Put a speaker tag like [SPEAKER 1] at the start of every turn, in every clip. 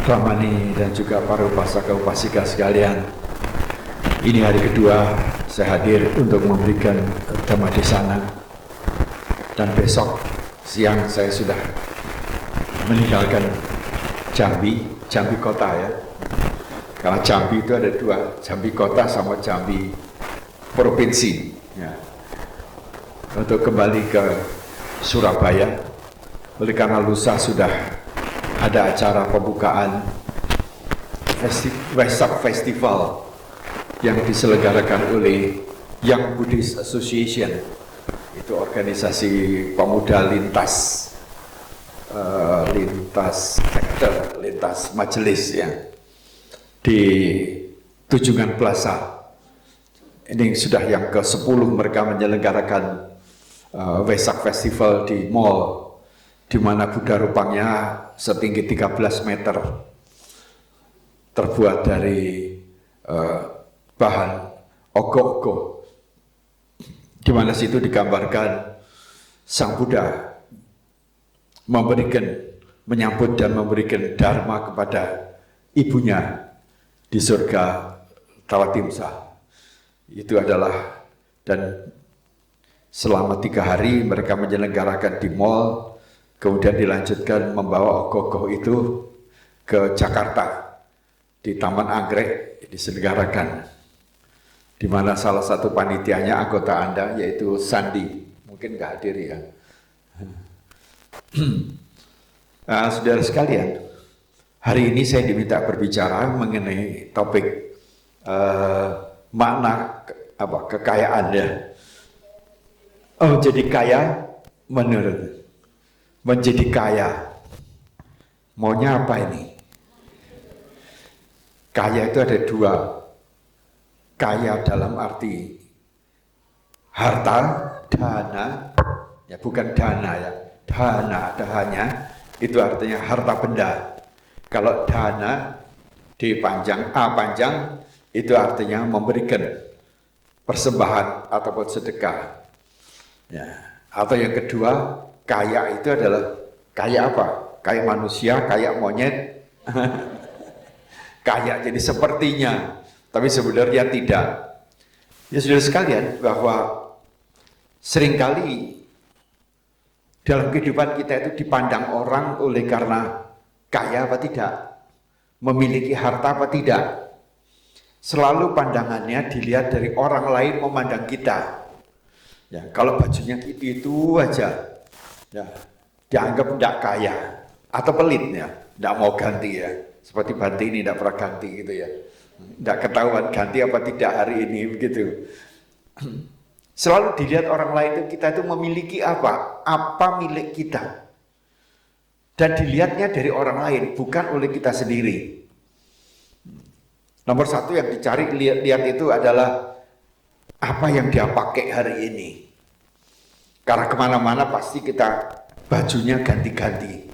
[SPEAKER 1] Ramani dan juga para upasaka upasika sekalian. Ini hari kedua saya hadir untuk memberikan Dhamma Desana, dan besok siang saya sudah meninggalkan Jambi kota ya. Karena Jambi itu ada dua, Jambi kota sama Jambi provinsi ya. Untuk kembali ke Surabaya, oleh karena lusa sudah ada acara pembukaan Wesak Festival yang diselenggarakan oleh Young Buddhist Association. Itu organisasi pemuda lintas sektor, lintas majelis ya, di Tunjungan Plaza. Ini sudah yang ke-10 mereka menyelenggarakan Wesak Festival di mall, di mana Buddha rupanya setinggi 13 meter, terbuat dari bahan ogoh-ogoh, di mana situ digambarkan Sang Buddha menyambut dan memberikan dharma kepada ibunya di surga Tawatimsa. Itu adalah, dan selama 3 hari mereka menyelenggarakan di mall, kemudian dilanjutkan membawa ogoh-ogoh itu ke Jakarta, di Taman Anggrek diselenggarakan, di mana salah satu panitianya anggota Anda, yaitu Sandi, mungkin nggak hadir ya. Nah, saudara sekalian, hari ini saya diminta berbicara mengenai topik makna kekayaan ya. Oh, jadi kaya menjadi kaya, maunya apa ini? Kaya itu ada 2, kaya dalam arti harta, dana, ya bukan dana ya, dana, dahanya itu artinya harta benda. Kalau dana dipanjang, A panjang, itu artinya memberikan persembahan ataupun sedekah. Ya. Atau yang kedua, kaya itu adalah kaya apa? Kaya manusia, kaya monyet. Kaya jadi sepertinya, tapi sebenarnya tidak. Ya saudara sekalian, bahwa seringkali dalam kehidupan kita itu dipandang orang oleh karena kaya apa tidak, memiliki harta apa tidak. Selalu pandangannya dilihat dari orang lain memandang kita. Ya, kalau bajunya itu aja, ya, dianggap tidak kaya atau pelit ya, tidak mau ganti ya. Seperti Banti ini tidak pernah ganti gitu ya, tidak ketahuan ganti apa tidak hari ini begitu. Selalu dilihat orang lain itu kita itu memiliki apa milik kita, dan dilihatnya dari orang lain bukan oleh kita sendiri. Nomor 1 yang dicari lihat itu adalah apa yang dia pakai hari ini. Karena kemana-mana pasti kita bajunya ganti-ganti.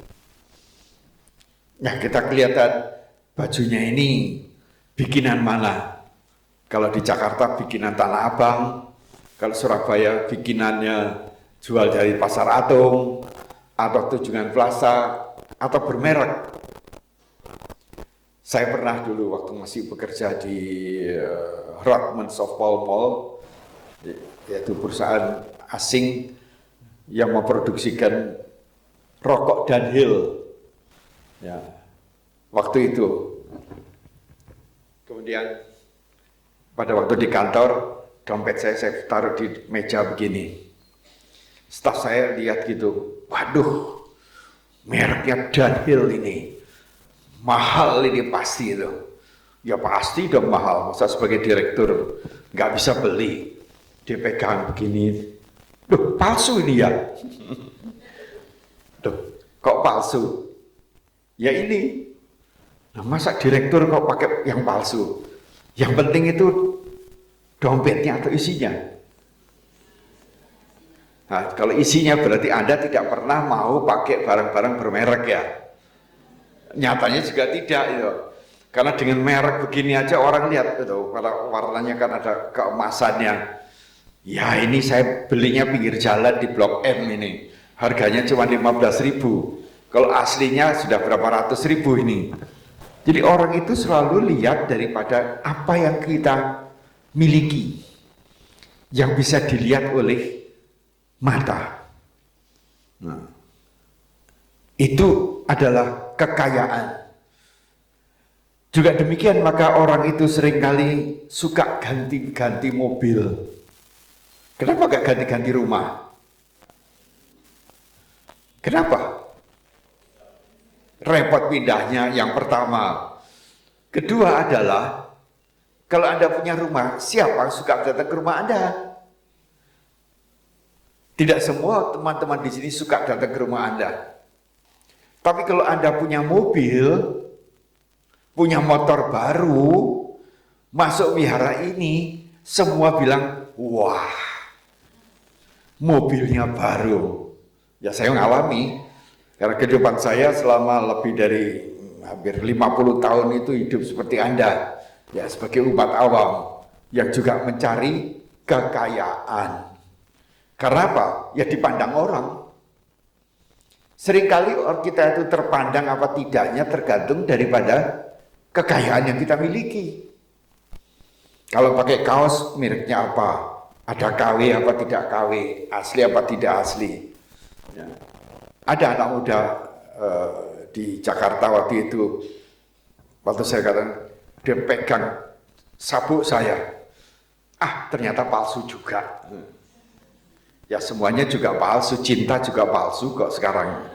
[SPEAKER 1] Nah, kita kelihatan bajunya ini bikinan mana. Kalau di Jakarta bikinan Tanah Abang, kalau Surabaya bikinannya jual dari Pasar Atom, atau Tunjungan Plaza, atau bermerek. Saya pernah dulu waktu masih bekerja di Rothman Softball Mall, yaitu perusahaan asing yang memproduksikan rokok Dunhill. Ya, waktu itu. Kemudian pada waktu di kantor, dompet saya taruh di meja begini. Staf saya lihat gitu, waduh, mereknya Dunhill ini. Mahal ini pasti itu. Ya pasti dong mahal. Masa sebagai direktur nggak bisa beli. Dia pegang begini. Duh, palsu ini ya. Duh, kok palsu? Ya ini. Nah, masa direktur kok pakai yang palsu? Yang penting itu dompetnya atau isinya. Nah, kalau isinya berarti Anda tidak pernah mau pakai barang-barang bermerek ya. Nyatanya juga tidak itu. Karena dengan merek begini aja orang lihat itu, warnanya kan ada keemasannya. Ya ini saya belinya pinggir jalan di Blok M ini. Harganya cuma 15.000. Kalau aslinya sudah berapa ratus ribu ini. Jadi orang itu selalu lihat daripada apa yang kita miliki, yang bisa dilihat oleh mata. Nah, itu adalah kekayaan. Juga demikian, maka orang itu seringkali suka ganti-ganti mobil. Kenapa gak ganti-ganti rumah? Kenapa? Repot pindahnya yang pertama. Kedua adalah, kalau Anda punya rumah, siapa suka datang ke rumah Anda? Tidak semua teman-teman di sini suka datang ke rumah Anda. Tapi kalau Anda punya mobil, punya motor baru, masuk wihara ini, semua bilang, wah, mobilnya baru. Ya saya mengalami, karena kehidupan saya selama lebih dari hampir 50 tahun itu hidup seperti Anda, ya sebagai umat awam yang juga mencari kekayaan. Karena apa? Ya dipandang orang. Seringkali kita itu terpandang apa tidaknya tergantung daripada kekayaan yang kita miliki. Kalau pakai kaos mereknya apa? Ada KW apa tidak KW? Asli apa tidak asli? Ya. Ada anak muda di Jakarta waktu itu, waktu saya katakan, dia pegang sabuk saya, ternyata palsu juga. Ya semuanya juga palsu, cinta juga palsu kok sekarang.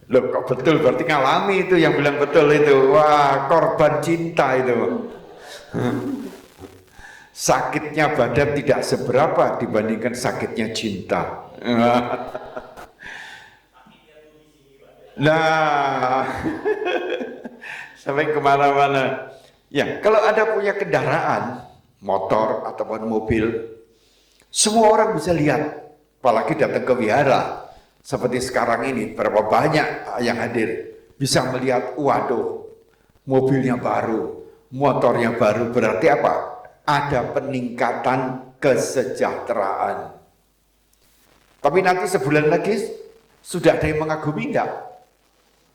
[SPEAKER 1] Loh kok betul, berarti ngalami itu yang bilang betul itu, wah korban cinta itu. Sakitnya badan tidak seberapa dibandingkan sakitnya cinta. Nah, sampai kemana-mana. Ya, kalau Anda punya kendaraan, motor ataupun mobil, semua orang bisa lihat, apalagi datang ke wihara. Seperti sekarang ini, berapa banyak yang hadir, bisa melihat, waduh, mobilnya baru, motornya baru, berarti apa? Ada peningkatan kesejahteraan. Tapi nanti sebulan lagi, sudah ada yang mengagumi enggak?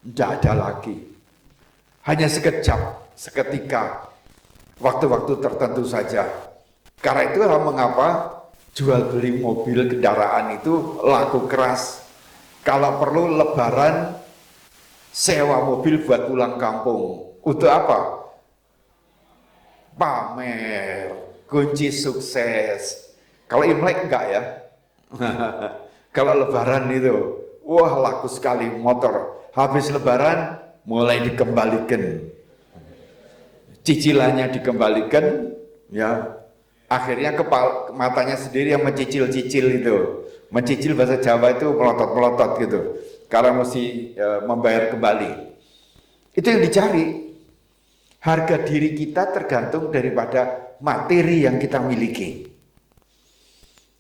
[SPEAKER 1] Tidak ada lagi. Hanya sekejap, seketika, waktu-waktu tertentu saja. Karena itulah mengapa jual beli mobil kendaraan itu laku keras. Kalau perlu lebaran, sewa mobil buat pulang kampung. Untuk apa? Pamer, kunci sukses. Kalau Imlek enggak ya? Kalau lebaran itu, wah laku sekali motor. Habis lebaran, mulai dikembalikan. Cicilannya dikembalikan, ya. Akhirnya matanya sendiri yang mencicil-cicil itu. Mencicil bahasa Jawa itu melotot-melotot gitu. Karena mesti membayar kembali. Itu yang dicari. Harga diri kita tergantung daripada materi yang kita miliki.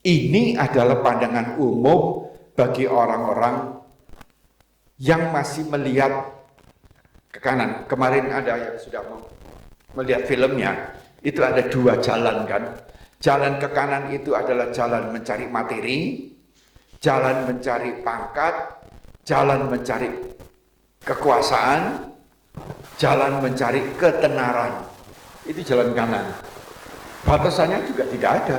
[SPEAKER 1] Ini adalah pandangan umum bagi orang-orang yang masih melihat ke kanan. Kemarin ada yang sudah melihat filmnya. Itu ada dua jalan kan. Jalan ke kanan itu adalah jalan mencari materi, jalan mencari pangkat, jalan mencari kekuasaan, jalan mencari ketenaran. Itu jalan kanan. Batasannya juga tidak ada.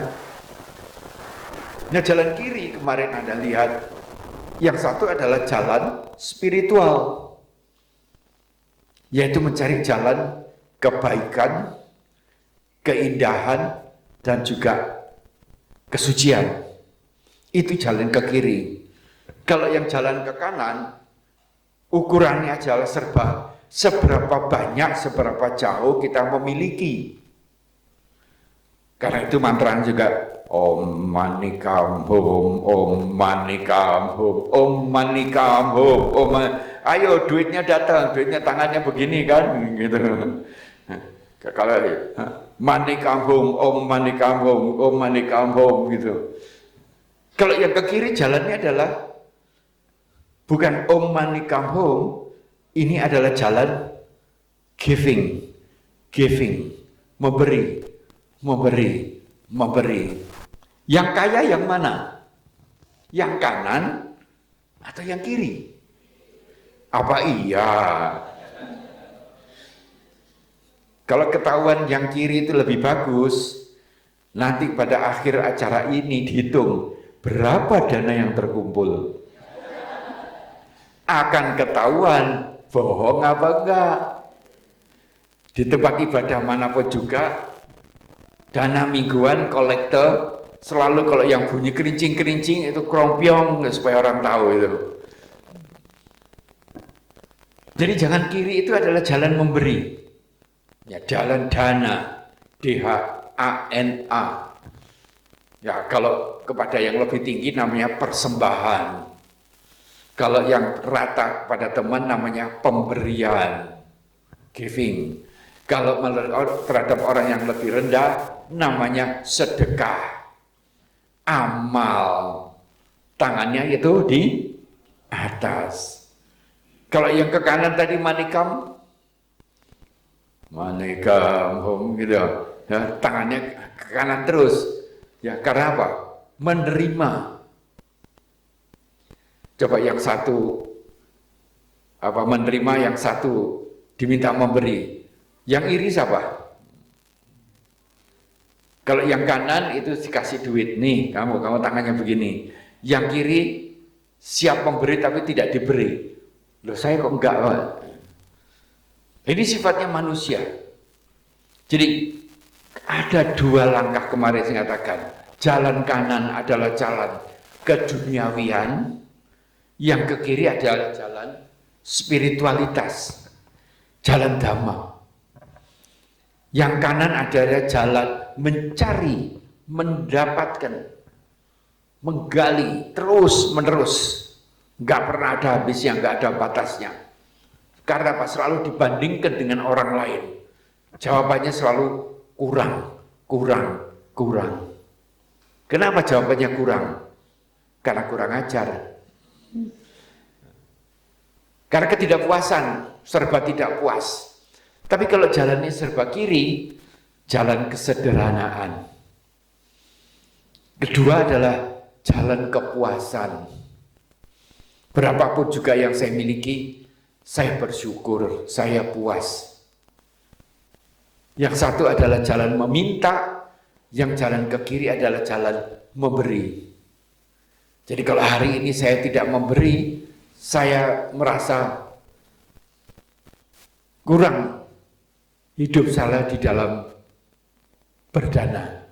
[SPEAKER 1] Nah jalan kiri kemarin Anda lihat, yang satu adalah jalan spiritual, yaitu mencari jalan kebaikan, keindahan, dan juga kesucian. Itu jalan ke kiri. Kalau yang jalan ke kanan, ukurannya adalah seberapa banyak, seberapa jauh kita memiliki. Karena itu mantra juga Om Mani Kam Hum, Om Mani Kam Hum, Om Mani Kam Hum, ayo duitnya datang, duitnya tangannya begini kan, gitu. Kalau Mani Kam Hum, Om Mani Kam Hum, Om Mani Kam Hum, gitu. Kalau yang ke kiri jalannya adalah bukan Om Mani Kam Hum, ini adalah jalan giving, memberi. Yang kaya yang mana? Yang kanan atau yang kiri? Apa iya? Kalau ketahuan yang kiri itu lebih bagus, nanti pada akhir acara ini dihitung berapa dana yang terkumpul. Akan ketahuan bohong apa enggak. Di tempat ibadah manapun juga, dana mingguan kolektor selalu kalau yang bunyi kerincing-kerincing itu krompiong supaya orang tahu itu. Jadi jangan kiri itu adalah jalan memberi. Ya, jalan dana, DHANA. Ya, kalau kepada yang lebih tinggi namanya persembahan. Kalau yang rata pada teman namanya pemberian, giving. Kalau terhadap orang yang lebih rendah namanya sedekah, amal. Tangannya itu di atas. Kalau yang ke kanan tadi manikam gitu ya, tangannya ke kanan terus ya, karena apa? Menerima. Coba yang satu menerima, yang satu diminta memberi, yang iri siapa? Kalau yang kanan itu dikasih duit, nih kamu tangannya begini, yang kiri siap memberi tapi tidak diberi. Loh, saya kok enggak, Pak? Ini sifatnya manusia. Jadi ada dua langkah kemarin saya katakan. Jalan kanan adalah jalan keduniawian, yang ke kiri adalah jalan spiritualitas, jalan dhamma. Yang kanan adalah jalan mencari, mendapatkan, menggali terus menerus, nggak pernah ada habisnya, nggak ada batasnya. Karena apa? Selalu dibandingkan dengan orang lain. Jawabannya selalu kurang, kurang, kurang. Kenapa jawabannya kurang? Karena kurang ajar. Karena ketidakpuasan, serba tidak puas. Tapi kalau jalannya serba kiri, jalan kesederhanaan. Kedua adalah jalan kepuasan. Berapapun juga yang saya miliki, saya bersyukur, saya puas. Yang satu adalah jalan meminta, yang jalan ke kiri adalah jalan memberi. Jadi kalau hari ini saya tidak memberi, saya merasa kurang hidup saya di dalam berdana.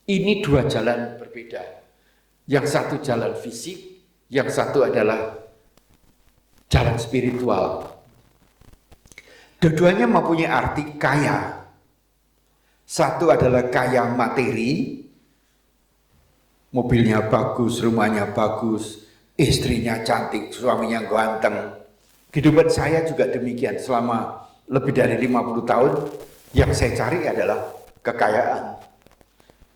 [SPEAKER 1] Ini dua jalan berbeda. Yang satu jalan fisik, yang satu adalah jalan spiritual. Dua-duanya mempunyai arti kaya. Satu adalah kaya materi, mobilnya bagus, rumahnya bagus, istrinya cantik, suaminya ganteng. Kehidupan saya juga demikian. Selama lebih dari 50 tahun, yang saya cari adalah kekayaan.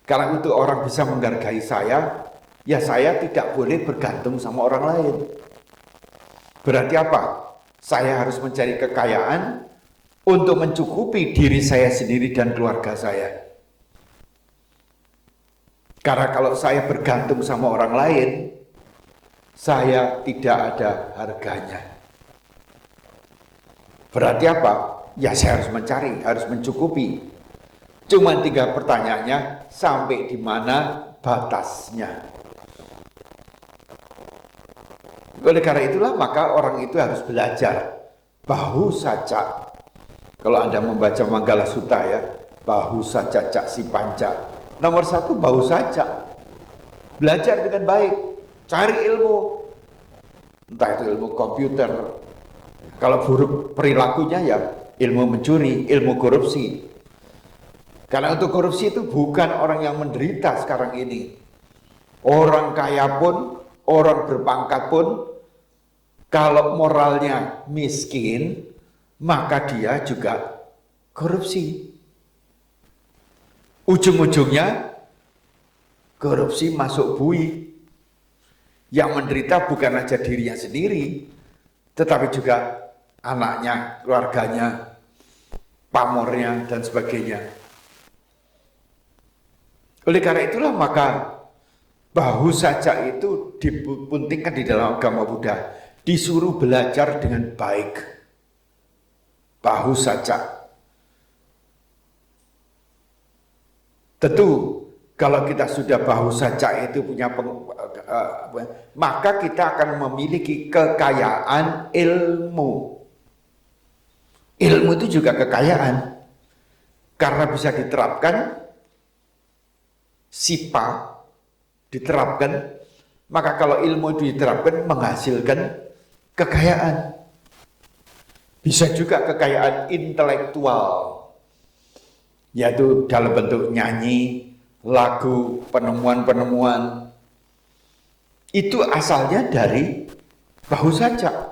[SPEAKER 1] Kalau untuk orang bisa menghargai saya, ya saya tidak boleh bergantung sama orang lain. Berarti apa? Saya harus mencari kekayaan untuk mencukupi diri saya sendiri dan keluarga saya. Karena kalau saya bergantung sama orang lain, saya tidak ada harganya. Berarti apa? Ya saya harus mencari, harus mencukupi. Cuma 3 pertanyaannya, sampai di mana batasnya? Oleh karena itulah maka orang itu harus belajar bahu saca. Kalau Anda membaca Manggala Sutta ya, bahu saca cak si panca. Nomor 1 bahu saca. Belajar dengan baik, cari ilmu. Entah itu ilmu komputer. Kalau buruk perilakunya ya ilmu mencuri, ilmu korupsi. Karena untuk korupsi itu bukan orang yang menderita sekarang ini. Orang kaya pun, orang berpangkat pun, kalau moralnya miskin, maka dia juga korupsi. Ujung-ujungnya korupsi masuk bui. Yang menderita bukan aja dirinya sendiri, tetapi juga anaknya, keluarganya, pamornya, dan sebagainya. Oleh karena itulah maka bahu saja itu dipentingkan di dalam agama Buddha. disuruh belajar dengan baik, bahu saja. Tentu kalau kita sudah bahu saja itu punya maka kita akan memiliki kekayaan ilmu. Ilmu itu juga kekayaan karena bisa diterapkan, sipa diterapkan, maka kalau ilmu itu diterapkan menghasilkan kekayaan. Bisa juga kekayaan intelektual, yaitu dalam bentuk nyanyi, lagu, penemuan-penemuan. Itu asalnya dari bahu saja.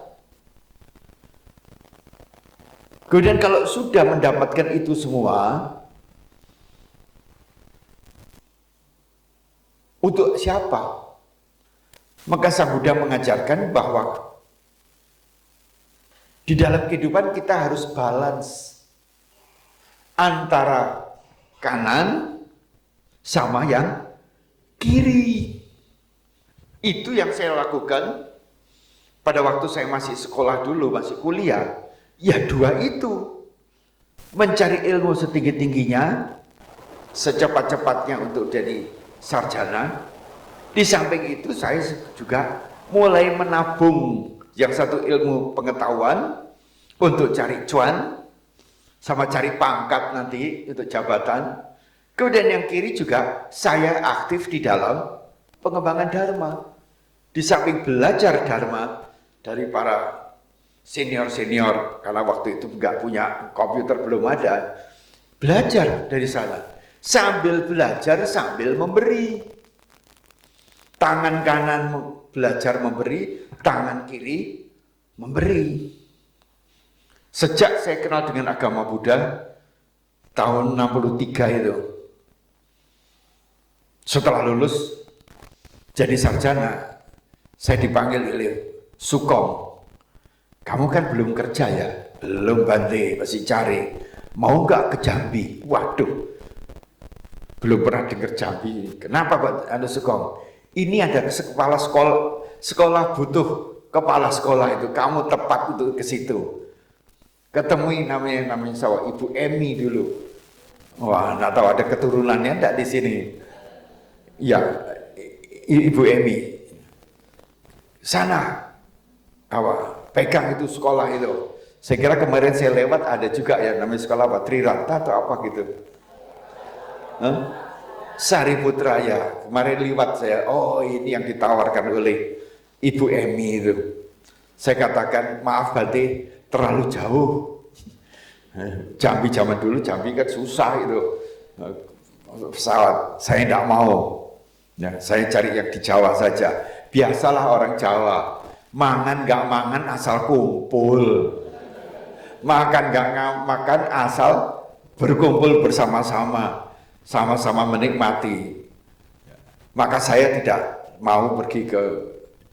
[SPEAKER 1] Kemudian kalau sudah mendapatkan itu semua, untuk siapa? Maka Sang Buddha mengajarkan bahwa di dalam kehidupan kita harus balance antara kanan sama yang kiri. Itu yang saya lakukan pada waktu saya masih sekolah dulu, masih kuliah. Ya dua itu, mencari ilmu setinggi-tingginya, secepat-cepatnya untuk jadi sarjana. Di samping itu saya juga mulai menabung yang satu ilmu pengetahuan untuk cari cuan, sama cari pangkat nanti untuk jabatan. Kemudian yang kiri juga saya aktif di dalam pengembangan dharma. Di samping belajar dharma dari para senior-senior, karena waktu itu nggak punya komputer, belum ada, belajar dari sana. Sambil belajar, sambil memberi. Tangan kanan belajar memberi, tangan kiri memberi. Sejak saya kenal dengan agama Buddha, tahun 63 itu, setelah lulus jadi sarjana, saya dipanggil oleh Sukom. Kamu kan belum kerja ya? Belum Bante, masih cari. Mau nggak ke Jambi? Waduh, belum pernah dengar Jambi. Kenapa Pak Anu Sukom? Ini ada kepala sekolah butuh kepala sekolah itu. Kamu tepat untuk ke situ. Ketemui namanya saya Ibu Emi dulu. Wah, nggak tahu ada keturunannya enggak di sini. Ya, Ibu Emi. Sana, pegang itu sekolah itu. Saya kira kemarin saya lewat ada juga ya namanya sekolah apa, Trirata atau apa gitu. Sari Putra ya, kemarin lewat saya, oh ini yang ditawarkan oleh Ibu Emi itu. Saya katakan, maaf Bante, terlalu jauh. Jambi zaman dulu, Jambi kan susah itu. Pesawat, saya tidak mau. Ya, saya cari yang di Jawa saja. Biasalah orang Jawa, mangan gak mangan asal kumpul. Makan gak makan asal berkumpul bersama-sama. Sama-sama menikmati. Maka saya tidak mau pergi ke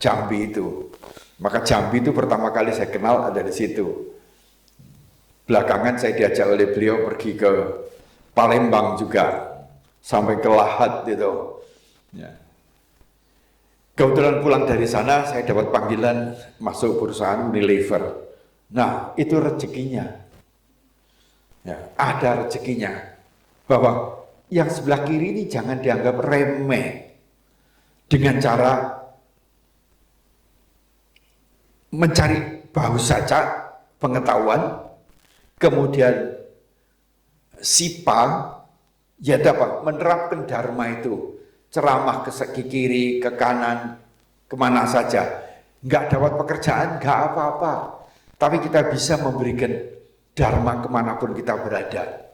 [SPEAKER 1] Jambi itu. Maka Jambi itu pertama kali saya kenal ada di situ. Belakangan saya diajak oleh beliau pergi ke Palembang juga, sampai ke Lahat gitu. Ya. Kebetulan pulang dari sana saya dapat panggilan masuk perusahaan Unilever. Nah itu rezekinya. Ya, ada rezekinya. Bahwa yang sebelah kiri ini jangan dianggap remeh dengan cara mencari bahu saja pengetahuan, kemudian sipa, ya dapat menerapkan dharma itu, ceramah ke kiri, ke kanan, kemana saja, nggak dapat pekerjaan, nggak apa-apa, tapi kita bisa memberikan dharma kemanapun kita berada.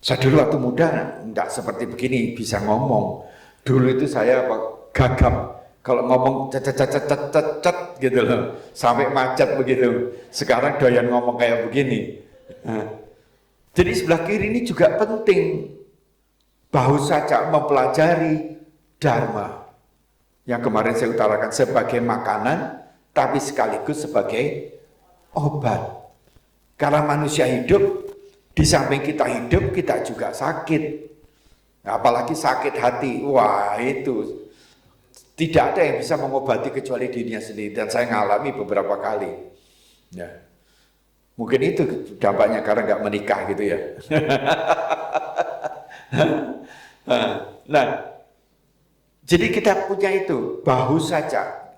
[SPEAKER 1] Saya dulu waktu muda enggak seperti begini bisa ngomong. Dulu itu saya gagap. Kalau ngomong cet gitu loh. Sampai macet begitu. Sekarang doyan ngomong kayak begini. Jadi sebelah kiri ini juga penting. Bahu saja mempelajari dharma. Yang kemarin saya utarakan sebagai makanan, tapi sekaligus sebagai obat. Karena manusia hidup, di samping kita hidup, kita juga sakit. Apalagi sakit hati. Wah itu Tidak ada yang bisa mengobati kecuali dirinya sendiri, dan saya ngalami beberapa kali. Ya. Mungkin itu dampaknya karena nggak menikah gitu ya. Nah, jadi kita punya itu, bahu saja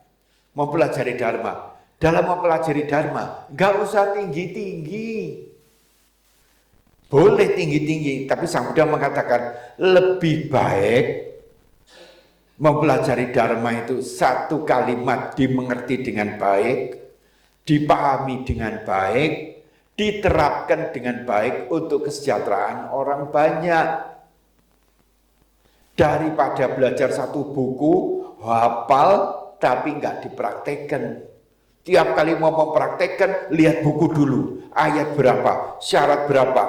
[SPEAKER 1] mempelajari Dharma. Dalam mempelajari Dharma, nggak usah tinggi-tinggi. Boleh tinggi-tinggi, tapi Sang Buddha mengatakan lebih baik mempelajari Dharma itu satu kalimat dimengerti dengan baik, dipahami dengan baik, diterapkan dengan baik untuk kesejahteraan orang banyak. Daripada belajar satu buku, hafal, tapi nggak dipraktekkan. Tiap kali mau mempraktekkan, lihat buku dulu. Ayat berapa, syarat berapa.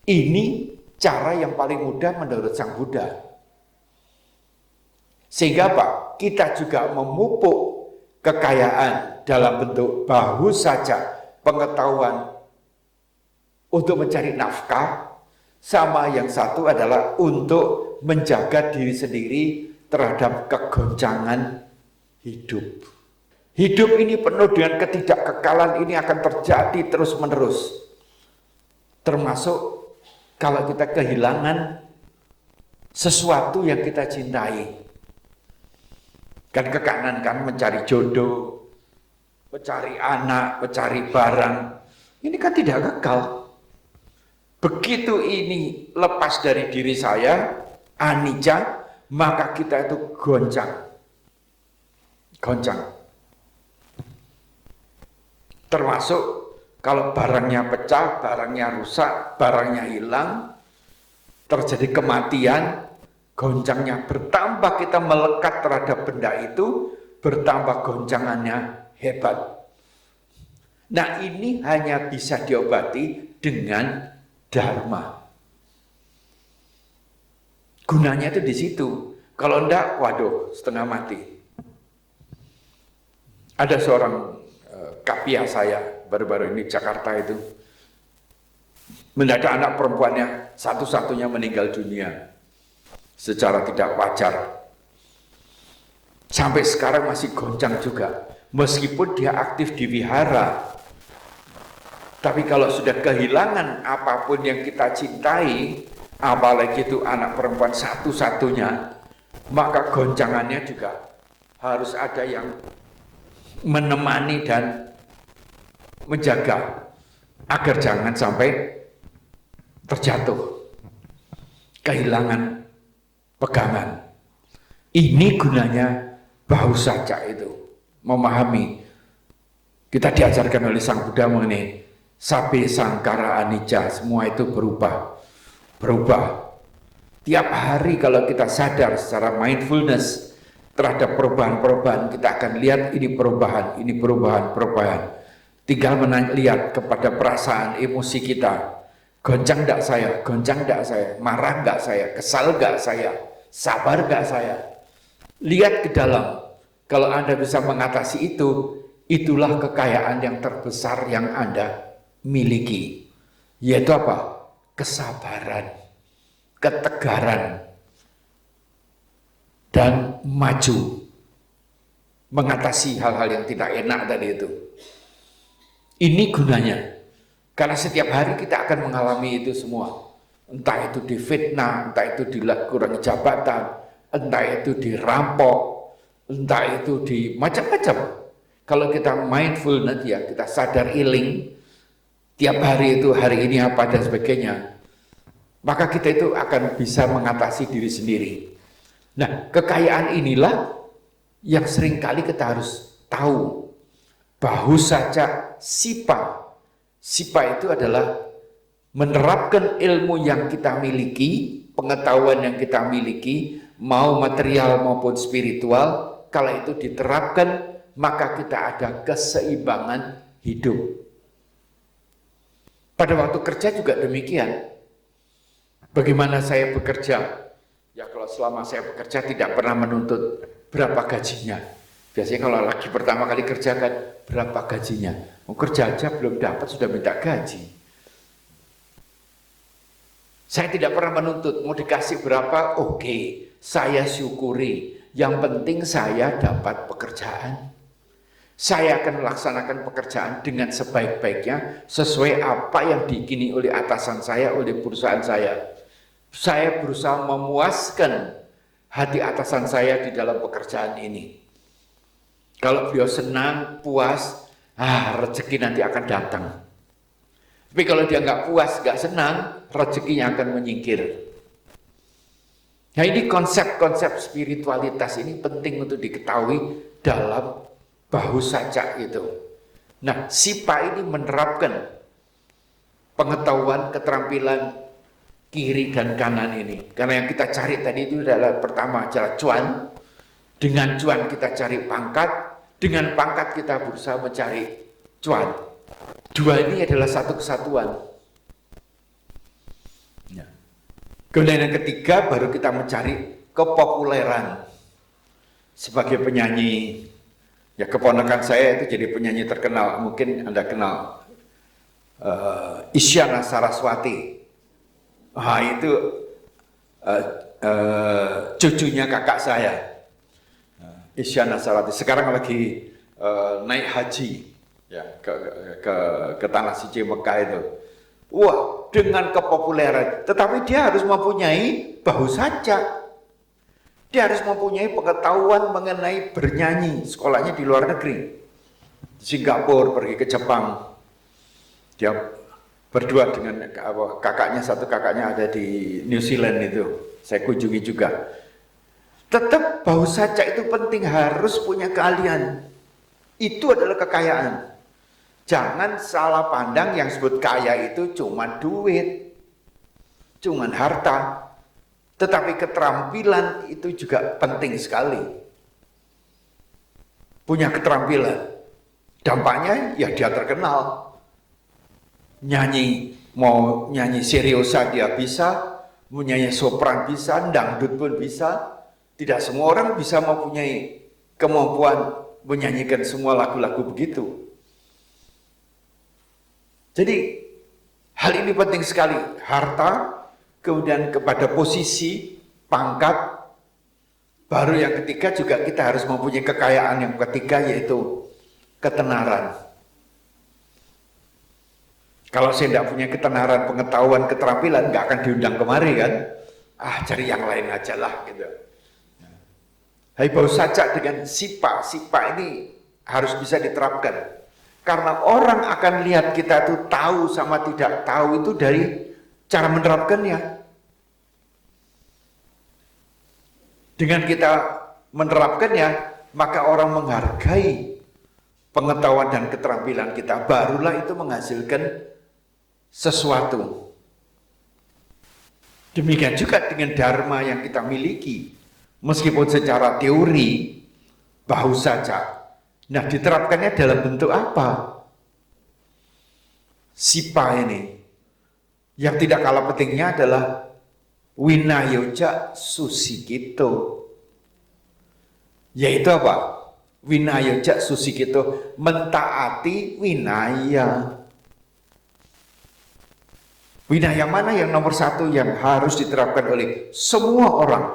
[SPEAKER 1] Ini cara yang paling mudah menurut Sang Buddha. Sehingga apa? Kita juga memupuk kekayaan dalam bentuk bahu saja, pengetahuan untuk mencari nafkah, sama yang satu adalah untuk menjaga diri sendiri terhadap kegoncangan hidup. Hidup ini penuh dengan ketidakkekalan, ini akan terjadi terus-menerus. Termasuk kalau kita kehilangan sesuatu yang kita cintai. Kan ke kanan kan mencari jodoh, mencari anak, mencari barang. Ini kan tidak kekal. Begitu ini lepas dari diri saya, anicca, maka kita itu goncang. Termasuk kalau barangnya pecah, barangnya rusak, barangnya hilang, terjadi kematian, goncangnya bertambah, kita melekat terhadap benda itu, bertambah goncangannya hebat. Nah, ini hanya bisa diobati dengan Dharma. Gunanya itu di situ. Kalau enggak, waduh, setengah mati. Ada seorang kapia saya baru-baru ini Jakarta itu, mendadak anak perempuannya satu-satunya meninggal dunia secara tidak wajar. Sampai sekarang masih goncang juga, meskipun dia aktif di wihara. Tapi kalau sudah kehilangan apapun yang kita cintai, apalagi itu anak perempuan satu-satunya, maka goncangannya juga harus ada yang menemani dan menjaga agar jangan sampai terjatuh, kehilangan pegangan. Ini gunanya bahu saja itu, memahami. Kita diajarkan oleh Sang Buddha mengenai sabbe sangkara anicca, semua itu berubah. Tiap hari kalau kita sadar secara mindfulness terhadap perubahan-perubahan, kita akan lihat ini perubahan. Tinggal lihat kepada perasaan, emosi kita. Goncang enggak saya, marah enggak saya, kesal enggak saya, sabar enggak saya. Lihat ke dalam. Kalau Anda bisa mengatasi itu, itulah kekayaan yang terbesar yang Anda miliki. Yaitu apa? Kesabaran, ketegaran, dan maju mengatasi hal-hal yang tidak enak tadi itu. Ini gunanya, karena setiap hari kita akan mengalami itu semua. Entah itu difitnah, entah itu dikurangi jabatan, entah itu dirampok, entah itu di macam-macam. Kalau kita mindfulness ya, kita sadar iling, tiap hari itu hari ini apa dan sebagainya, maka kita itu akan bisa mengatasi diri sendiri. Nah, kekayaan inilah yang seringkali kita harus tahu. Bahu saja sipa. Sipa itu adalah menerapkan ilmu yang kita miliki, pengetahuan yang kita miliki, mau material maupun spiritual. Kalau itu diterapkan, maka kita ada keseimbangan hidup. Pada waktu kerja juga demikian. Bagaimana saya bekerja? Ya kalau selama saya bekerja tidak pernah menuntut berapa gajinya. Biasanya kalau lagi pertama kali kerja kan berapa gajinya. Mau kerja aja belum dapat sudah minta gaji. Saya tidak pernah menuntut mau dikasih berapa, oke. saya syukuri. Yang penting saya dapat pekerjaan. Saya akan melaksanakan pekerjaan dengan sebaik-baiknya sesuai apa yang diingini oleh atasan saya, oleh perusahaan saya. Saya berusaha memuaskan hati atasan saya di dalam pekerjaan ini. Kalau beliau senang, puas, rezeki nanti akan datang. Tapi kalau dia nggak puas, nggak senang, rezekinya akan menyingkir. Nah ini konsep-konsep spiritualitas ini penting untuk diketahui dalam bahu saja itu. Nah, Sipa ini menerapkan pengetahuan, keterampilan kiri dan kanan ini. Karena yang kita cari tadi itu adalah pertama adalah cuan. Dengan cuan kita cari pangkat, dengan pangkat kita berusaha mencari cuan. Dua ini adalah satu kesatuan. Kemudian yang ketiga baru kita mencari kepopuleran sebagai penyanyi. Ya keponakan saya itu jadi penyanyi terkenal, mungkin Anda kenal Isyana Saraswati. Itu cucunya kakak saya, Isyana Saraswati. Sekarang lagi naik haji ya ke tanah suci Mekah itu. Wah, dengan kepopuleran, tetapi dia harus mempunyai bahu saja. Dia harus mempunyai pengetahuan mengenai bernyanyi. Sekolahnya di luar negeri. Di Singapura, pergi ke Jepang. Dia berdua dengan kakaknya, satu kakaknya ada di New Zealand itu. Saya kunjungi juga. Tetap bahu saja itu penting, harus punya keahlian. Itu adalah kekayaan. Jangan salah pandang yang disebut kaya itu cuma duit, cuma harta. Tetapi keterampilan itu juga penting sekali. Punya keterampilan. Dampaknya ya dia terkenal. Nyanyi, mau nyanyi seriosa dia bisa, mau nyanyi sopran bisa, dangdut pun bisa. Tidak semua orang bisa mempunyai kemampuan menyanyikan semua lagu-lagu begitu. Jadi hal ini penting sekali, harta, kemudian kepada posisi, pangkat, baru yang ketiga juga kita harus mempunyai kekayaan yang ketiga yaitu ketenaran. Kalau saya tidak punya ketenaran, pengetahuan, keterampilan, nggak akan diundang kemari kan? Cari yang lain aja lah gitu. Hai baru saja dengan sipa ini harus bisa diterapkan. Karena orang akan lihat kita itu tahu sama tidak tahu itu dari cara menerapkannya. Dengan kita menerapkannya, maka orang menghargai pengetahuan dan keterampilan kita. Barulah itu menghasilkan sesuatu. Demikian juga dengan dharma yang kita miliki. Meskipun secara teori, bahu saja. Nah, diterapkannya dalam bentuk apa? Sipa ini. Yang tidak kalah pentingnya adalah winayoja susikito. Yaitu apa? Winayoja susikito, mentaati winaya. Winaya mana yang nomor satu yang harus diterapkan oleh semua orang?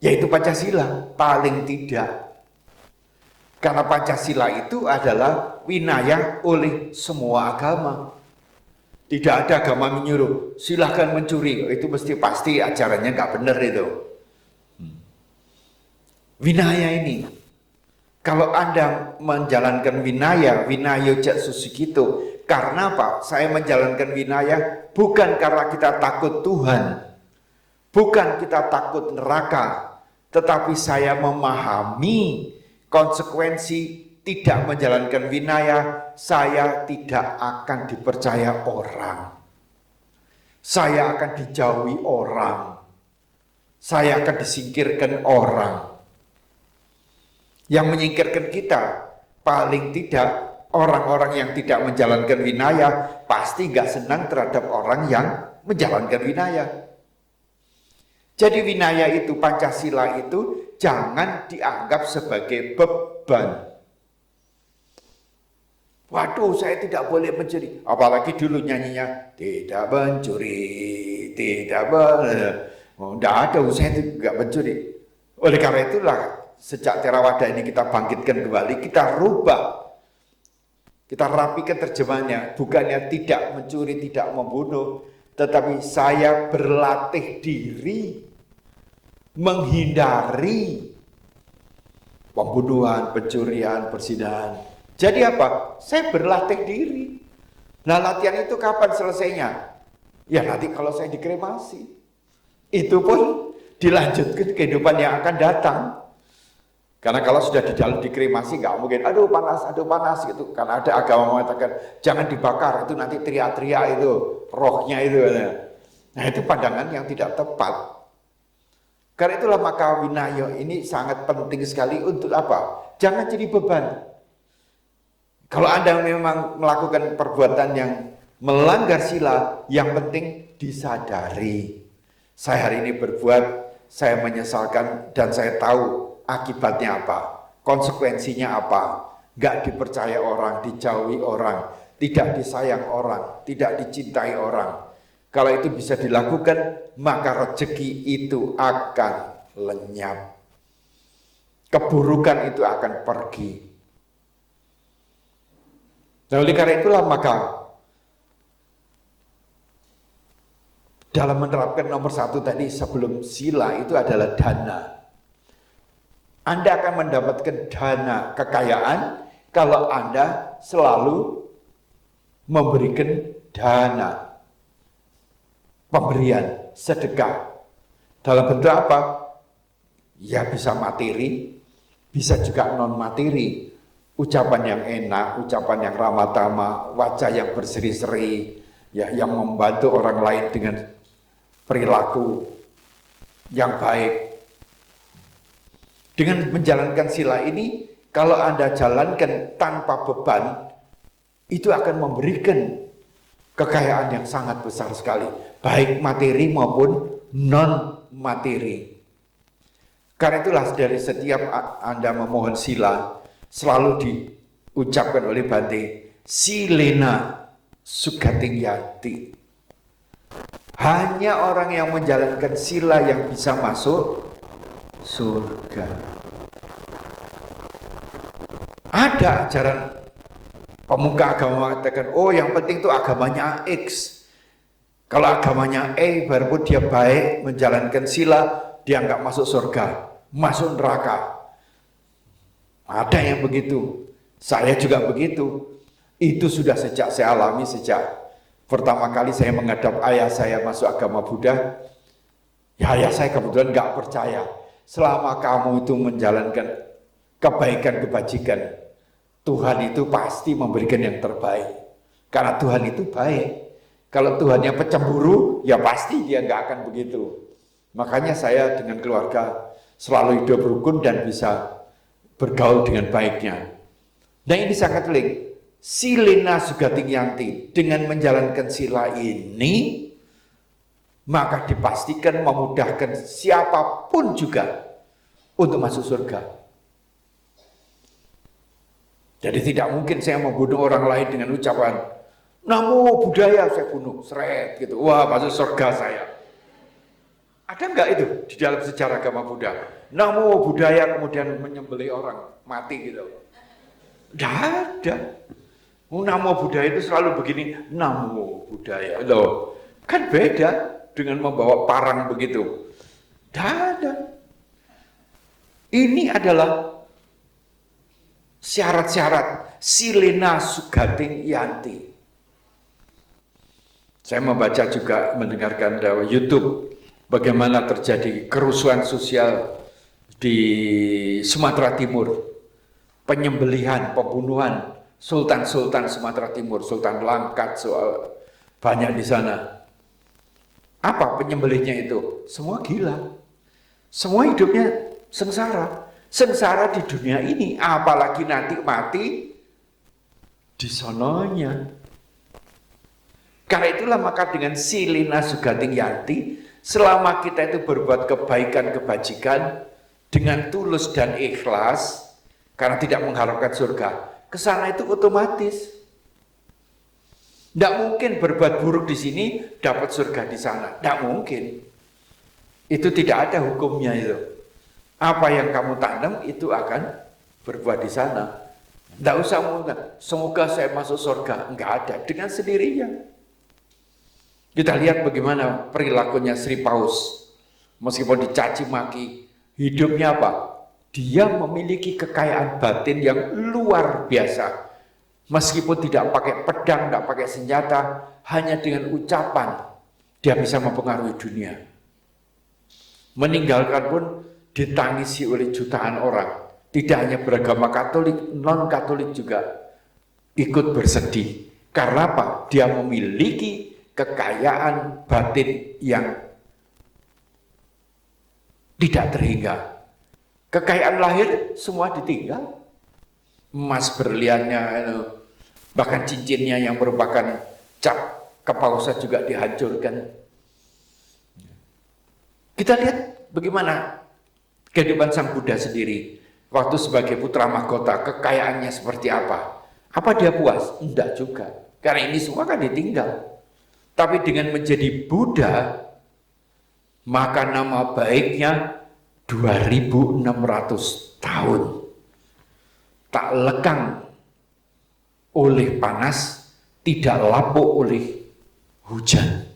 [SPEAKER 1] Yaitu Pancasila, paling tidak. Karena Pancasila itu adalah winaya oleh semua agama. Tidak ada agama menyuruh, silahkan mencuri, itu pasti ajarannya nggak benar itu. Winaya ini, kalau Anda menjalankan winaya jak susikito, karena apa? Saya menjalankan winaya bukan karena kita takut Tuhan, bukan kita takut neraka, tetapi saya memahami konsekuensi tidak menjalankan winaya, saya tidak akan dipercaya orang. Saya akan dijauhi orang. Saya akan disingkirkan orang. Yang menyingkirkan kita, paling tidak orang-orang yang tidak menjalankan winaya, pasti gak senang terhadap orang yang menjalankan winaya. Jadi winaya itu, Pancasila itu jangan dianggap sebagai beban. Waduh, saya tidak boleh mencuri. Apalagi dulu nyanyinya tidak mencuri, tidak boleh. Oh, enggak ada, saya itu enggak mencuri. Oleh karena itulah sejak Theravada ini kita bangkitkan kembali, kita rubah, kita rapikan terjemahannya, bukannya tidak mencuri, tidak membunuh, tetapi saya berlatih diri menghindari pembunuhan, pencurian, perzinahan. Jadi apa? Saya berlatih diri. Nah, latihan itu kapan selesainya? Ya nanti kalau saya dikremasi. Itu pun dilanjutkan kehidupan yang akan datang. Karena kalau sudah di dalam dikremasi nggak mungkin, aduh panas gitu. Karena ada agama mengatakan jangan dibakar, itu nanti teriak-teriak itu, rohnya itu. Nah itu pandangan yang tidak tepat. Karena itulah maka Winayo ini sangat penting sekali untuk apa? Jangan jadi beban. Kalau Anda memang melakukan perbuatan yang melanggar sila, yang penting disadari. Saya hari ini berbuat, saya menyesalkan dan saya tahu akibatnya apa, konsekuensinya apa. Gak dipercaya orang, dijauhi orang, tidak disayang orang, tidak dicintai orang. Kalau itu bisa dilakukan, maka rezeki itu akan lenyap. Keburukan itu akan pergi. Dan oleh karena itulah maka dalam menerapkan nomor 1 tadi sebelum sila itu adalah dana. Anda akan mendapatkan dana kekayaan kalau Anda selalu memberikan dana. Pemberian, sedekah. Dalam bentuk apa? Ya bisa materi, bisa juga non materi. Ucapan yang enak, ucapan yang ramah tamah, wajah yang berseri-seri, ya yang membantu orang lain dengan perilaku yang baik. Dengan menjalankan sila ini, kalau Anda jalankan tanpa beban, itu akan memberikan kekayaan yang sangat besar sekali, baik materi maupun non materi. Karena itulah dari setiap Anda memohon sila, selalu diucapkan oleh Bante, silena sugating yanti. Hanya orang yang menjalankan sila yang bisa masuk surga. Ada ajaran pemuka agama mengatakan, oh yang penting itu agamanya X. Kalau agamanya E, baru dia baik menjalankan sila, dia nggak masuk surga, masuk neraka. Ada yang begitu, saya juga begitu. Itu sudah sejak saya alami, sejak pertama kali saya menghadap ayah saya masuk agama Buddha. Ya ayah saya kebetulan nggak percaya. Selama kamu itu menjalankan kebaikan, kebajikan, Tuhan itu pasti memberikan yang terbaik. Karena Tuhan itu baik. Kalau Tuhan yang pecemburu, ya pasti dia nggak akan begitu. Makanya saya dengan keluarga selalu hidup rukun dan bisa bergaul dengan baiknya. Dan ini sangat link. Silena sugating yanti. Dengan menjalankan sila ini, maka dipastikan memudahkan siapapun juga untuk masuk surga. Jadi tidak mungkin saya membunuh orang lain dengan ucapan, namo budaya saya bunuh, seret gitu. Wah masuk surga saya. Ada enggak itu di dalam sejarah agama Buddha? Namo budaya kemudian menyembelih orang mati gitu. Tidak ada. Namo budaya itu selalu begini, namo budaya. Loh, kan beda dengan membawa parang begitu. Tidak ada. Ini adalah syarat-syarat silena sugating yanti. Saya membaca juga, mendengarkan dari YouTube bagaimana terjadi kerusuhan sosial di Sumatera Timur, penyembelihan, pembunuhan sultan-sultan Sumatera Timur, Sultan Langkat, soal banyak di sana. Apa penyembelihnya itu? Semua gila. Semua hidupnya sengsara. Sengsara di dunia ini, apalagi nanti mati di sononya. Karena itulah maka dengan silena sugating yanti, selama kita itu berbuat kebaikan, kebajikan dengan tulus dan ikhlas, karena tidak mengharapkan surga, kesana itu otomatis. Tidak mungkin berbuat buruk di sini dapat surga di sana, tidak mungkin. Itu tidak ada hukumnya itu. Apa yang kamu tanam itu akan berbuah di sana. Tidak usah mengatakan, semoga saya masuk surga. Enggak ada, dengan sendirinya. Kita lihat bagaimana perilakunya Sri Paus. Meskipun dicaci maki, hidupnya apa? Dia memiliki kekayaan batin yang luar biasa. Meskipun tidak pakai pedang, tidak pakai senjata, hanya dengan ucapan, dia bisa mempengaruhi dunia. Meninggalkan pun ditangisi oleh jutaan orang. Tidak hanya beragama Katolik, non-Katolik juga ikut bersedih. Karena apa? Dia memiliki kekayaan batin yang tidak terhingga. Kekayaan lahir semua ditinggal. Emas berliannya, bahkan cincinnya yang merupakan cap kepausan juga dihancurkan. Kita lihat bagaimana kehidupan Sang Buddha sendiri. Waktu sebagai putra mahkota, kekayaannya seperti apa? Apa dia puas? Enggak juga. Karena ini semua kan ditinggal. Tapi dengan menjadi Buddha, maka nama baiknya 2600 tahun. Tak lekang oleh panas, tidak lapuk oleh hujan.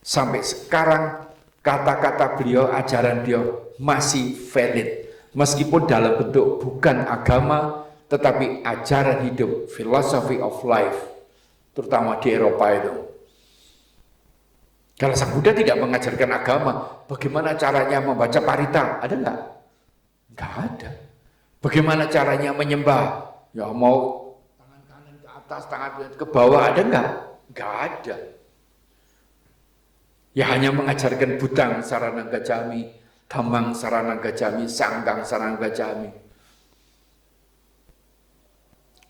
[SPEAKER 1] Sampai sekarang kata-kata beliau, ajaran beliau masih valid. Meskipun dalam bentuk bukan agama, tetapi ajaran hidup, philosophy of life, terutama di Eropa itu. Kalau Sang Buddha tidak mengajarkan agama, bagaimana caranya membaca parita? Ada enggak? Enggak ada. Bagaimana caranya menyembah? Ya mau tangan kanan ke atas, tangan ke bawah, ada enggak? Enggak ada. Ya hanya mengajarkan Butang Saranang Gacami, Dhammang Saranang Gacami, Sanggang Saranang Gacami.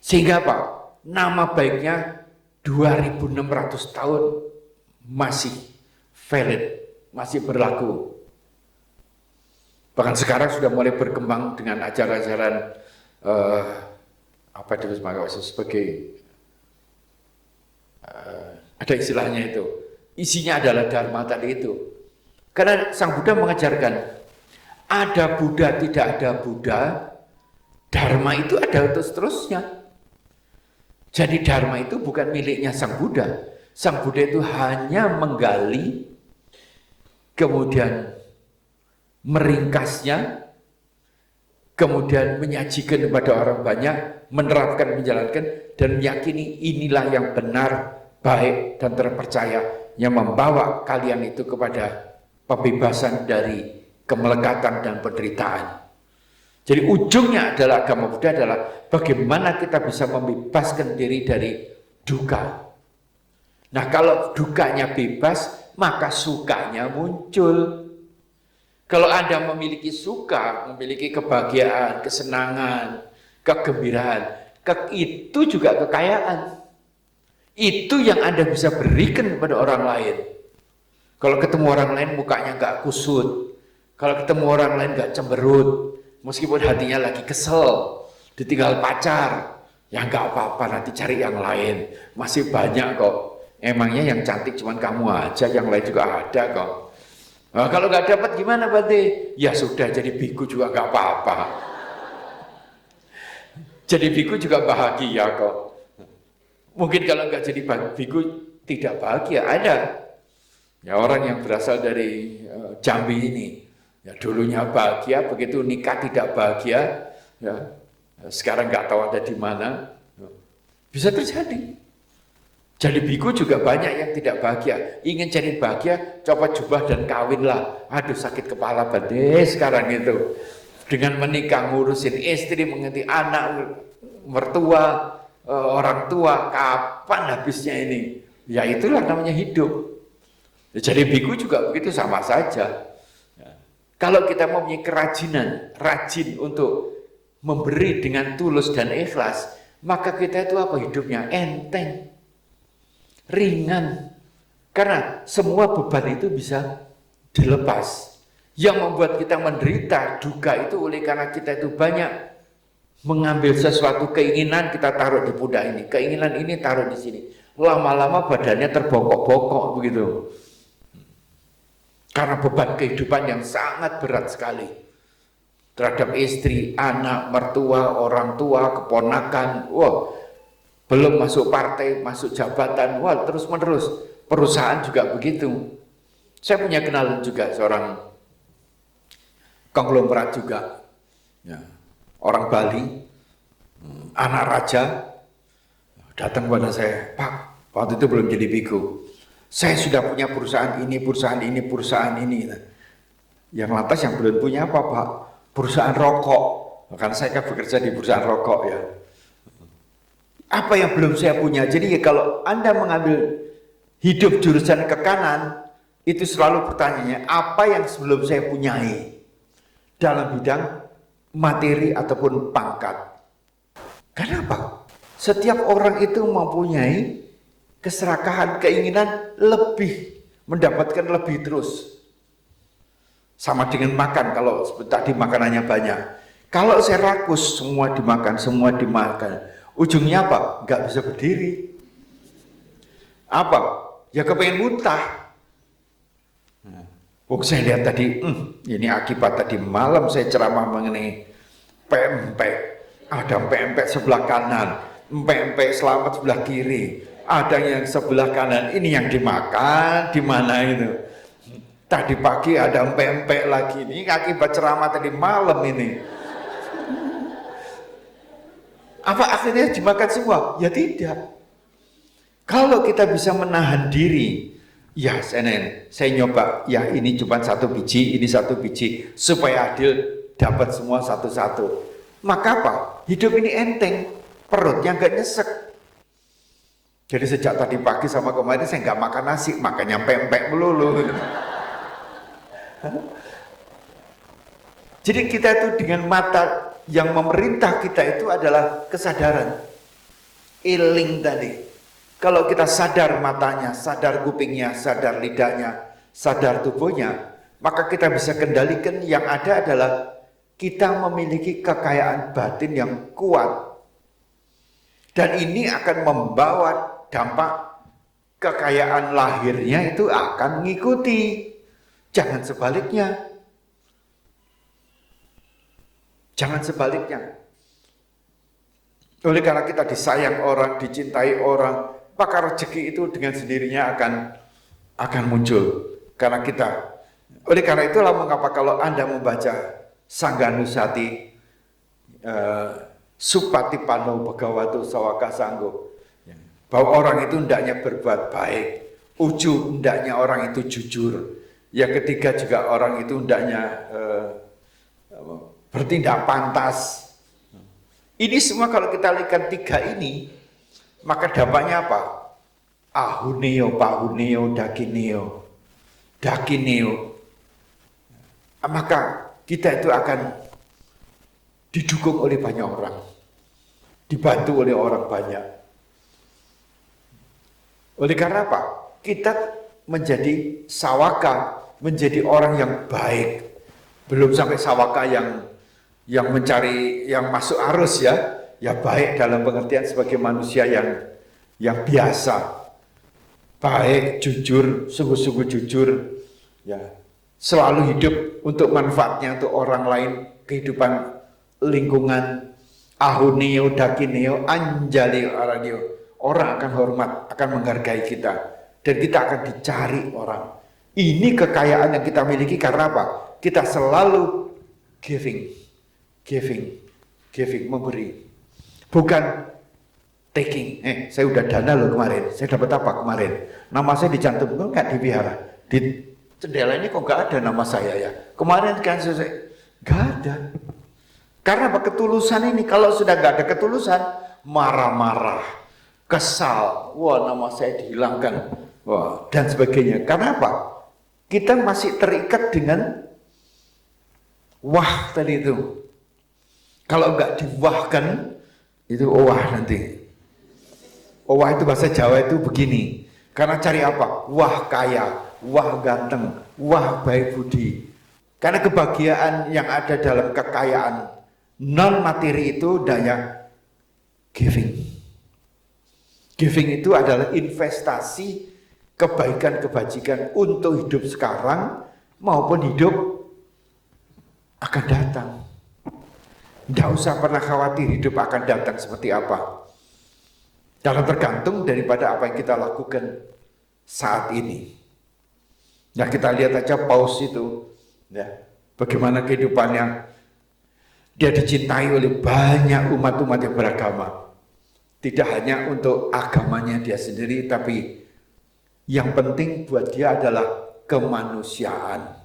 [SPEAKER 1] Sehingga apa? Nama baiknya 2600 tahun masih valid, masih berlaku. Bahkan sekarang sudah mulai berkembang dengan ajaran-ajaran apa disebut sebagai ada istilahnya itu. Isinya adalah Dharma tadi itu. Karena Sang Buddha mengajarkan ada Buddha, tidak ada Buddha, Dharma itu ada terus-terusnya. Jadi Dharma itu bukan miliknya Sang Buddha. Sang Buddha itu hanya menggali, kemudian meringkasnya, kemudian menyajikan kepada orang banyak, menerapkan, menjalankan, dan meyakini inilah yang benar, baik, dan terpercaya, yang membawa kalian itu kepada pembebasan dari kemelekatan dan penderitaan. Jadi ujungnya adalah agama Buddha adalah bagaimana kita bisa membebaskan diri dari duka. Nah kalau dukanya bebas, maka sukanya muncul. Kalau Anda memiliki suka, memiliki kebahagiaan, kesenangan, kegembiraan, itu juga kekayaan. Itu yang Anda bisa berikan kepada orang lain. Kalau ketemu orang lain mukanya nggak kusut, kalau ketemu orang lain nggak cemberut, meskipun hatinya lagi kesel, ditinggal pacar, ya nggak apa-apa, nanti cari yang lain, masih banyak kok. Emangnya yang cantik cuman kamu aja, yang lain juga ada kok. Nah, kalau nggak dapat gimana Bante? Ya sudah, jadi biku juga nggak apa-apa. Jadi biku juga bahagia kok. Mungkin kalau nggak jadi biku tidak bahagia, ada. Ya orang yang berasal dari Jambi ini, ya dulunya bahagia, begitu nikah tidak bahagia, ya sekarang nggak tahu ada di mana. Bisa terjadi. Jadi biku juga banyak yang tidak bahagia. Ingin cari bahagia, coba jubah dan kawinlah. Aduh sakit kepala Bante sekarang itu. Dengan menikah, ngurusin istri, mengerti anak, mertua, orang tua, kapan habisnya ini? Ya itulah namanya hidup. Jadi biku juga begitu, sama saja. Kalau kita mempunyai kerajinan, rajin untuk memberi dengan tulus dan ikhlas, maka kita itu apa hidupnya? Enteng, ringan. Karena semua beban itu bisa dilepas. Yang membuat kita menderita, duka itu oleh karena kita itu banyak mengambil sesuatu keinginan, kita taruh di pundak ini, keinginan ini taruh di sini. Lama-lama badannya terbongkok-bongkok begitu. Karena beban kehidupan yang sangat berat sekali. Terhadap istri, anak, mertua, orang tua, keponakan, belum masuk partai, masuk jabatan, terus menerus. Perusahaan juga begitu. Saya punya kenalan juga seorang konglomerat juga, ya, orang Bali, anak raja, datang kepada saya, Pak, waktu itu belum jadi biku. Saya sudah punya perusahaan ini, perusahaan ini, perusahaan ini. Yang lantas yang belum punya apa, Pak? Perusahaan rokok. Karena saya kan bekerja di perusahaan rokok ya. Apa yang belum saya punya? Jadi kalau Anda mengambil hidup jurusan ke kanan, itu selalu pertanyaannya, apa yang sebelum saya punyai? Dalam bidang materi ataupun pangkat. Kenapa? Setiap orang itu mempunyai keserakahan, keinginan lebih, mendapatkan lebih terus. Sama dengan makan, kalau tadi makanannya banyak. Kalau saya rakus, semua dimakan, semua dimakan. Ujungnya apa? Nggak bisa berdiri. Apa? Ya kepengen muntah. Saya lihat tadi, ini akibat tadi malam saya ceramah mengenai pempek. Ada pempek sebelah kanan, pempek selamat sebelah kiri. Ada yang sebelah kanan, ini yang dimakan, di mana itu? Tadi pagi ada pempek lagi, ini akibat ceramah tadi malam ini. Apa akhirnya dimakan semua? Ya tidak. Kalau kita bisa menahan diri, ya saya nyoba, ya ini cuma 1 biji, ini 1 biji, supaya adil dapat semua satu-satu. Maka apa? Hidup ini enteng, perutnya nggak nyesek. Jadi sejak tadi pagi sama kemarin saya nggak makan nasi, makanya pempek melulu. Jadi kita itu dengan mata yang memerintah kita itu adalah kesadaran. Iling tadi. Kalau kita sadar matanya, sadar kupingnya, sadar lidahnya, sadar tubuhnya, maka kita bisa kendalikan. Yang ada adalah kita memiliki kekayaan batin yang kuat. Dan ini akan membawa dampak kekayaan lahirnya itu akan mengikuti. Jangan sebaliknya. Jangan sebaliknya. Oleh karena kita disayang orang, dicintai orang, maka rezeki itu dengan sendirinya akan muncul. Karena kita. Oleh karena itulah mengapa kalau Anda membaca Sangganusati Supati Pano Bhagavato Sawaka Sanggo, bahwa orang itu hendaknya berbuat baik, uju hendaknya orang itu jujur. Yang ketiga juga orang itu hendaknya bertindak pantas. Ini semua kalau kita lihat 3 ini, maka dampaknya apa? Ahuneo, pahuneo, dakineo, dakineo. Maka kita itu akan didukung oleh banyak orang, dibantu oleh orang banyak. Oleh karena apa? Kita menjadi sawaka, menjadi orang yang baik. Belum sampai sawaka yang mencari, yang masuk arus ya baik dalam pengertian sebagai manusia yang biasa. Baik, jujur, sungguh-sungguh jujur, ya. Selalu hidup untuk manfaatnya untuk orang lain, kehidupan lingkungan. Ahuneo, dakineo, anjali aranio. Orang akan hormat, akan menghargai kita. Dan kita akan dicari orang. Ini kekayaan yang kita miliki karena apa? Kita selalu giving, memberi. Bukan taking. Saya udah dana loh kemarin. Saya dapat apa kemarin? Nama saya dicantumkan nggak di wihara? Di jendela ini kok nggak ada nama saya ya? Kemarin kan saya nggak ada. Karena apa? Ketulusan ini. Kalau sudah nggak ada ketulusan, marah-marah, kesal. Wah, nama saya dihilangkan. Wah, dan sebagainya. Karena apa? Kita masih terikat dengan wah tadi itu. Kalau nggak diwahkan, itu wah nanti. Wah itu bahasa Jawa itu begini. Karena cari apa? Wah kaya, wah ganteng, wah baik budi. Karena kebahagiaan yang ada dalam kekayaan non materi itu daya giving. Giving itu adalah investasi kebaikan kebajikan untuk hidup sekarang maupun hidup akan datang. Tidak usah pernah khawatir hidup akan datang seperti apa. Karena tergantung daripada apa yang kita lakukan saat ini. Nah, kita lihat aja Paus itu, ya, bagaimana kehidupannya. Dia dicintai oleh banyak umat-umat yang beragama. Tidak hanya untuk agamanya dia sendiri, tapi yang penting buat dia adalah kemanusiaan.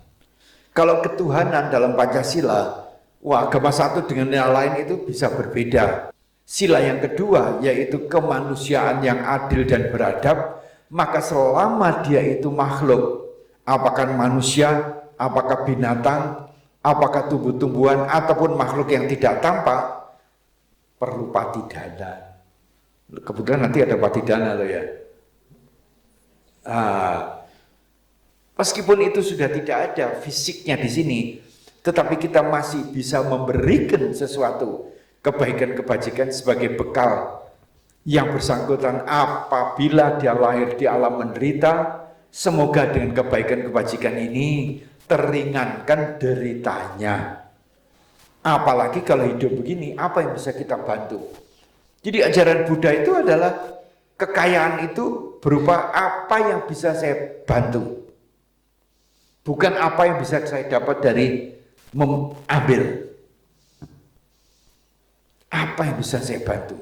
[SPEAKER 1] Kalau ketuhanan dalam Pancasila, wah, agama satu dengan yang lain itu bisa berbeda. Sila yang kedua yaitu kemanusiaan yang adil dan beradab, maka selama dia itu makhluk, apakah manusia, apakah binatang, apakah tumbuh-tumbuhan ataupun makhluk yang tidak tampak, perlu patidana. Kebetulan nanti ada patidana loh ya. Meskipun itu sudah tidak ada fisiknya di sini, tetapi kita masih bisa memberikan sesuatu kebaikan-kebajikan sebagai bekal yang bersangkutan apabila dia lahir di alam menderita. Semoga dengan kebaikan-kebajikan ini teringankan deritanya. Apalagi kalau hidup begini, apa yang bisa kita bantu? Jadi ajaran Buddha itu adalah kekayaan itu berupa apa yang bisa saya bantu. Bukan apa yang bisa saya dapat dari mengambil. Apa yang bisa saya bantu?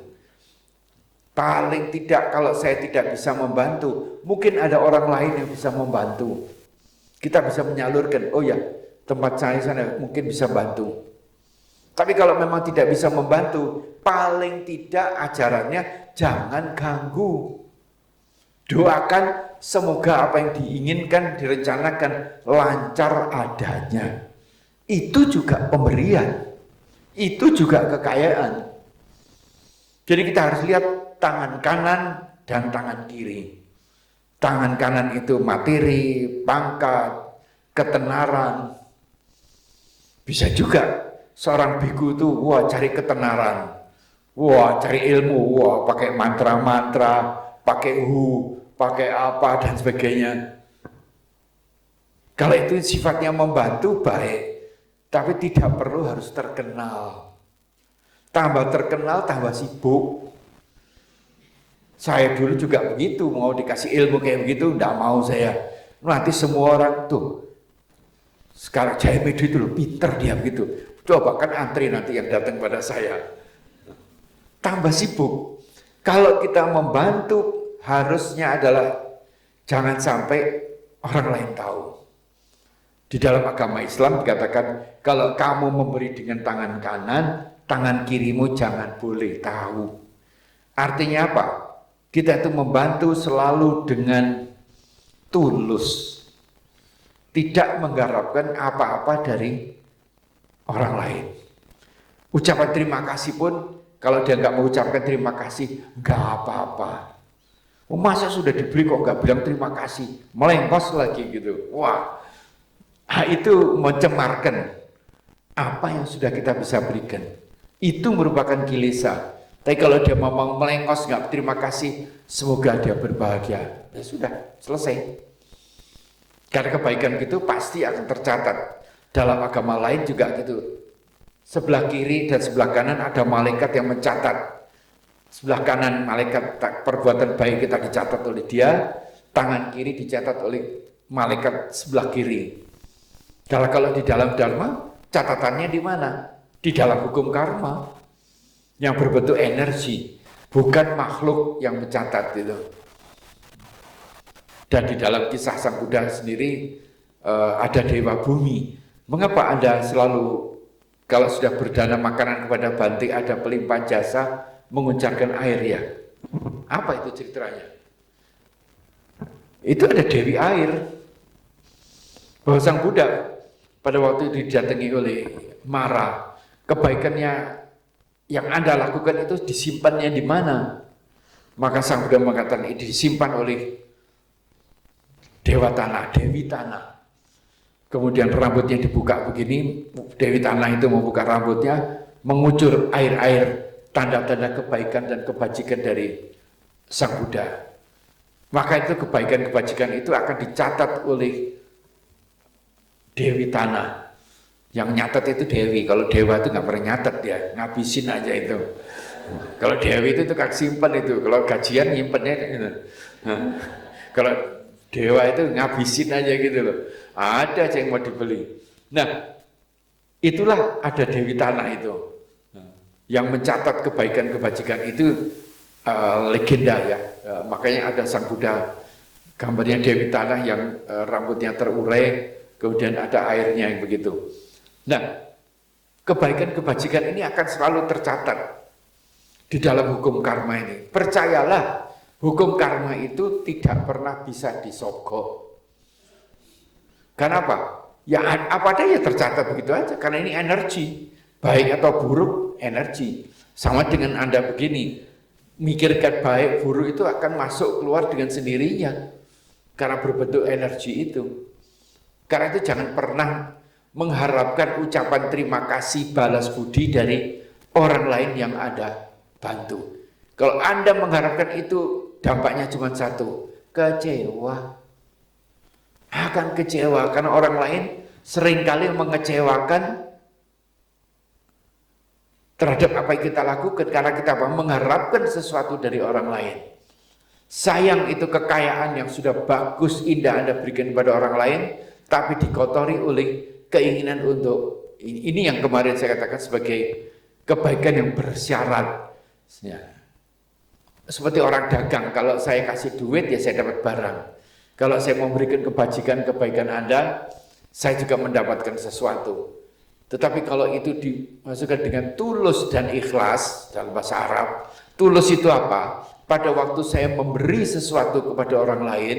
[SPEAKER 1] Paling tidak kalau saya tidak bisa membantu, mungkin ada orang lain yang bisa membantu. Kita bisa menyalurkan, oh ya, tempat saya sana mungkin bisa bantu. Tapi kalau memang tidak bisa membantu, paling tidak ajarannya jangan ganggu. Doakan semoga apa yang diinginkan, direncanakan lancar adanya. Itu juga pemberian. Itu juga kekayaan. Jadi kita harus lihat tangan kanan dan tangan kiri. Tangan kanan itu materi, pangkat, ketenaran. Bisa juga seorang biku itu wah cari ketenaran, wah cari ilmu, wah pakai mantra-mantra, pakai pakai apa dan sebagainya. Kalau itu sifatnya membantu baik, tapi tidak perlu harus terkenal. Tambah terkenal, tambah sibuk. Saya dulu juga begitu, mau dikasih ilmu kayak begitu, enggak mau saya. Nanti semua orang tuh, sekarang Jaya Medu itu loh, pinter dia begitu. Coba kan antri nanti yang datang pada saya. Tambah sibuk. Kalau kita membantu, harusnya adalah jangan sampai orang lain tahu. Di dalam agama Islam dikatakan, kalau kamu memberi dengan tangan kanan, tangan kirimu jangan boleh tahu. Artinya apa? Kita itu membantu selalu dengan tulus. Tidak mengharapkan apa-apa dari orang lain. Ucapan terima kasih pun, kalau dia nggak mengucapkan terima kasih, nggak apa-apa. Masa sudah dibeli kok nggak bilang terima kasih, melengkos lagi gitu. Wah, itu mencemarkan apa yang sudah kita bisa berikan. Itu merupakan kilesa. Tapi kalau dia mau melengkos nggak terima kasih, semoga dia berbahagia. Ya sudah, selesai. Karena kebaikan gitu pasti akan tercatat. Dalam agama lain juga gitu. Sebelah kiri dan sebelah kanan ada malaikat yang mencatat. Sebelah kanan malaikat perbuatan baik kita dicatat oleh dia, tangan kiri dicatat oleh malaikat sebelah kiri. Kalau di dalam dharma, catatannya di mana? Di dalam hukum karma yang berbentuk energi, bukan makhluk yang mencatat gitu. Dan di dalam kisah Sang Buddha sendiri ada Dewa Bumi. Mengapa Anda selalu kalau sudah berdana makanan kepada Banti ada pelimpah jasa menguncurkan air ya? Apa itu ceritanya? Itu ada Dewi Air. Bahwa Sang Buddha pada waktu itu didatangi oleh Mara, kebaikannya yang Anda lakukan itu disimpannya di mana? Maka Sang Buddha mengatakan ini disimpan oleh Dewa Tanah, Dewi Tanah. Kemudian rambutnya dibuka begini, Dewi Tanah itu membuka rambutnya, mengucur air-air tanda-tanda kebaikan dan kebajikan dari Sang Buddha. Maka itu kebaikan-kebajikan itu akan dicatat oleh Dewi tanah. Yang nyatet itu Dewi, kalau Dewa itu nggak pernah nyatet dia, ngabisin aja itu. Kalau Dewi itu tukang simpen itu, kalau gajian nyimpennya gitu. Kalau Dewa itu ngabisin aja gitu loh. Ada aja yang mau dibeli. Nah, itulah ada Dewi tanah itu. Yang mencatat kebaikan kebajikan itu legenda ya. Makanya ada Sang Buddha, gambarnya Dewi tanah yang rambutnya terurai, kemudian ada airnya yang begitu. Nah, kebaikan kebajikan ini akan selalu tercatat di dalam hukum karma ini. Percayalah, hukum karma itu tidak pernah bisa disogok. Karena apa? Ya apa adanya tercatat begitu aja, karena ini energi, baik atau buruk energi. Sama dengan Anda begini, mikirkan baik buruk itu akan masuk keluar dengan sendirinya, karena berbentuk energi itu. Karena itu jangan pernah mengharapkan ucapan terima kasih balas budi dari orang lain yang Anda bantu. Kalau Anda mengharapkan itu, dampaknya cuma satu, kecewa. Akan kecewa karena orang lain seringkali mengecewakan terhadap apa yang kita lakukan karena kita mengharapkan sesuatu dari orang lain. Sayang itu kekayaan yang sudah bagus, indah Anda berikan kepada orang lain, tapi dikotori oleh keinginan untuk ini yang kemarin saya katakan sebagai kebaikan yang bersyarat. Ya. Seperti orang dagang, kalau saya kasih duit ya saya dapat barang. Kalau saya memberikan kebajikan kebaikan Anda, saya juga mendapatkan sesuatu. Tetapi kalau itu dimasukkan dengan tulus dan ikhlas dalam bahasa Arab, tulus itu apa? Pada waktu saya memberi sesuatu kepada orang lain,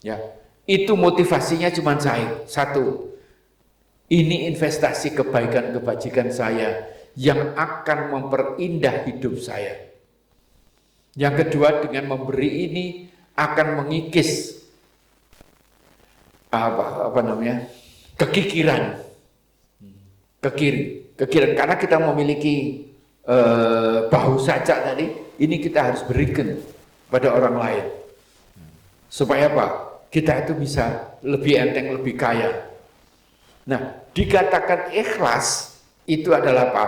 [SPEAKER 1] ya, itu motivasinya cuma saya, satu. Ini investasi kebaikan kebajikan saya yang akan memperindah hidup saya. Yang kedua, dengan memberi ini akan mengikis kekikiran, kekikiran karena kita memiliki bahu saja tadi, ini kita harus berikan pada orang lain. Supaya apa? Kita itu bisa lebih enteng, lebih kaya. Nah, dikatakan ikhlas itu adalah apa?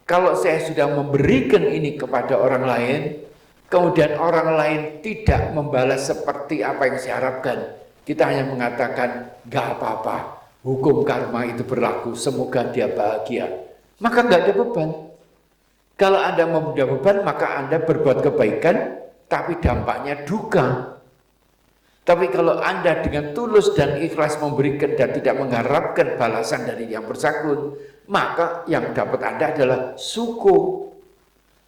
[SPEAKER 1] Kalau saya sudah memberikan ini kepada orang lain, kemudian orang lain tidak membalas seperti apa yang saya harapkan, kita hanya mengatakan, gak apa-apa, hukum karma itu berlaku, semoga dia bahagia. Maka gak ada beban. Kalau Anda mempunyai beban, maka Anda berbuat kebaikan, tapi dampaknya duka. Tapi kalau Anda dengan tulus dan ikhlas memberikan dan tidak mengharapkan balasan dari yang bersangkutan, maka yang dapat Anda adalah suku.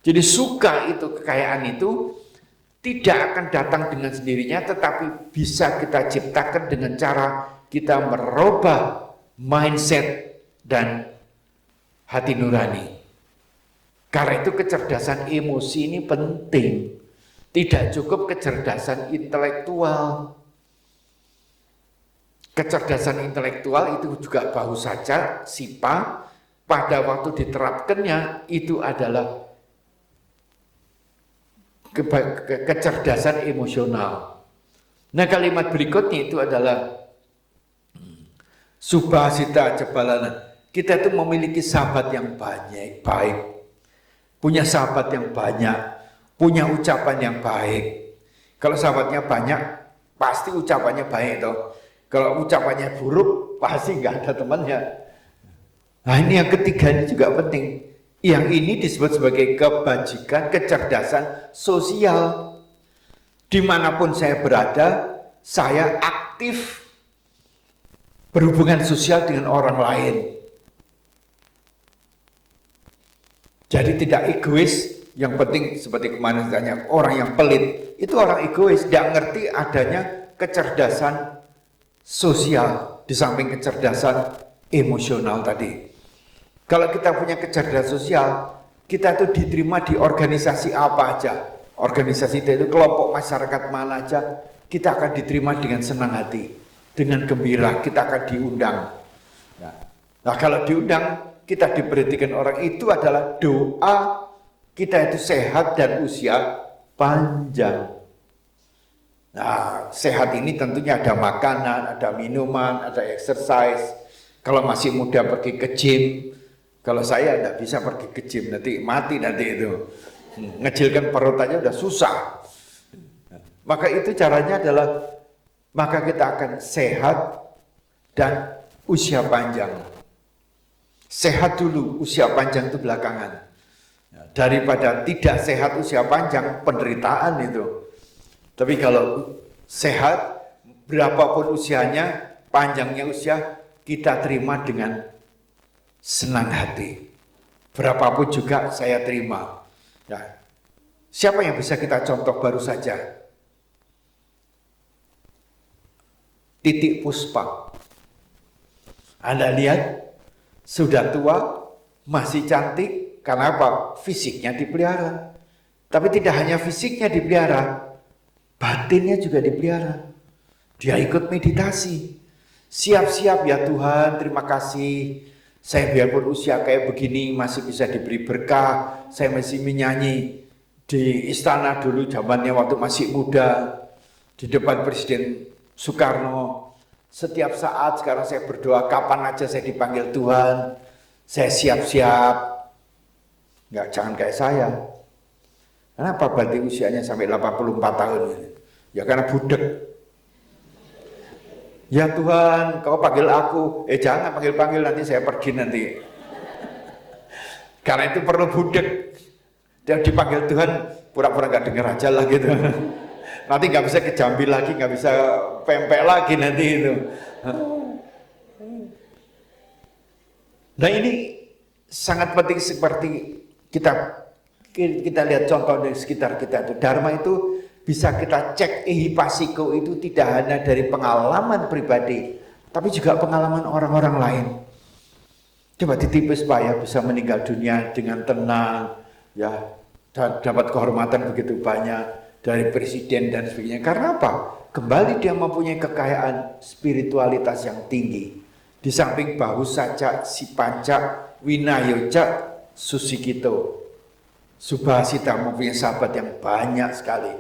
[SPEAKER 1] Jadi suka itu, kekayaan itu tidak akan datang dengan sendirinya, tetapi bisa kita ciptakan dengan cara kita merubah mindset dan hati nurani. Karena itu kecerdasan emosi ini penting. Tidak cukup kecerdasan intelektual. Kecerdasan intelektual itu juga bahu saja, SIPA, pada waktu diterapkannya itu adalah kecerdasan emosional. Nah, kalimat berikutnya itu adalah Subhasita Cebalana. Kita itu memiliki sahabat yang banyak, baik. Punya sahabat yang banyak. Punya ucapan yang baik. Kalau sahabatnya banyak, pasti ucapannya baik toh. Kalau ucapannya buruk, pasti nggak ada temannya. Nah, ini yang ketiga ini juga penting. Yang ini disebut sebagai kebajikan, kecerdasan sosial. Dimanapun saya berada, saya aktif berhubungan sosial dengan orang lain. Jadi tidak egois. Yang penting seperti kemarin ditanya, orang yang pelit itu orang egois, tidak ngerti adanya kecerdasan sosial di samping kecerdasan emosional tadi. Kalau kita punya kecerdasan sosial, kita tuh diterima di organisasi apa aja. Organisasi itu kelompok masyarakat mana aja, kita akan diterima dengan senang hati, dengan gembira, kita akan diundang. Nah, kalau diundang, kita diperhatikan orang itu adalah doa kita itu sehat dan usia panjang. Nah, sehat ini tentunya ada makanan, ada minuman, ada exercise, Kalau masih muda pergi ke gym, kalau saya tidak bisa pergi ke gym, nanti mati nanti itu. Ngecilkan perut aja udah susah. Maka itu caranya adalah, maka kita akan sehat dan usia panjang. Sehat dulu, usia panjang itu belakangan. Daripada tidak sehat usia panjang, penderitaan itu. Tapi kalau sehat, berapapun usianya, panjangnya usia, kita terima dengan senang hati. Berapapun juga saya terima. Ya. Siapa yang bisa kita contoh baru saja? Titik Puspa. Anda lihat, sudah tua, masih cantik, karena apa? Fisiknya dipelihara. Tapi tidak hanya fisiknya dipelihara, batinnya juga dipelihara. Dia ikut meditasi. Siap-siap ya Tuhan, terima kasih. Saya biarpun usia kayak begini masih bisa diberi berkah. Saya masih menyanyi di istana dulu zamannya waktu masih muda. Di depan Presiden Soekarno. Setiap saat sekarang saya berdoa, kapan aja saya dipanggil Tuhan, saya siap-siap. Enggak, jangan kayak saya. Kenapa berarti usianya sampai 84 tahun ini? Ya karena budek. Ya Tuhan, kau panggil aku. Jangan panggil-panggil, nanti saya pergi nanti. Karena itu perlu budek. Dia dipanggil Tuhan, pura-pura gak dengar aja lah gitu. Nanti nggak bisa ke Jambi lagi, nggak bisa pempek lagi nanti itu. Nah ini sangat penting seperti kita lihat contoh dari sekitar kita itu. Dharma itu bisa kita cek ihipasiko itu tidak hanya dari pengalaman pribadi, tapi juga pengalaman orang-orang lain. Coba ditipis Pak ya, bisa meninggal dunia dengan tenang, ya, dan dapat kehormatan begitu banyak dari presiden dan sebagainya. Karena apa? Kembali dia mempunyai kekayaan spiritualitas yang tinggi. Di samping bahu saca, si panca, winayoca, susikito. Subhasita mempunyai sahabat yang banyak sekali.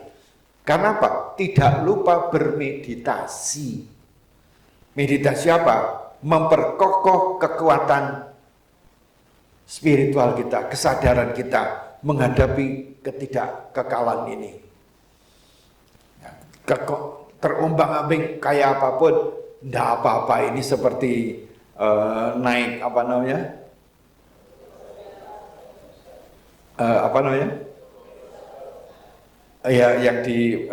[SPEAKER 1] Karena apa? Tidak lupa bermeditasi. Meditasi apa? Memperkokoh kekuatan spiritual kita, kesadaran kita menghadapi ketidakkekalan ini. Terombang-ambing kayak apapun, tidak apa-apa. Ini seperti naik ya yang di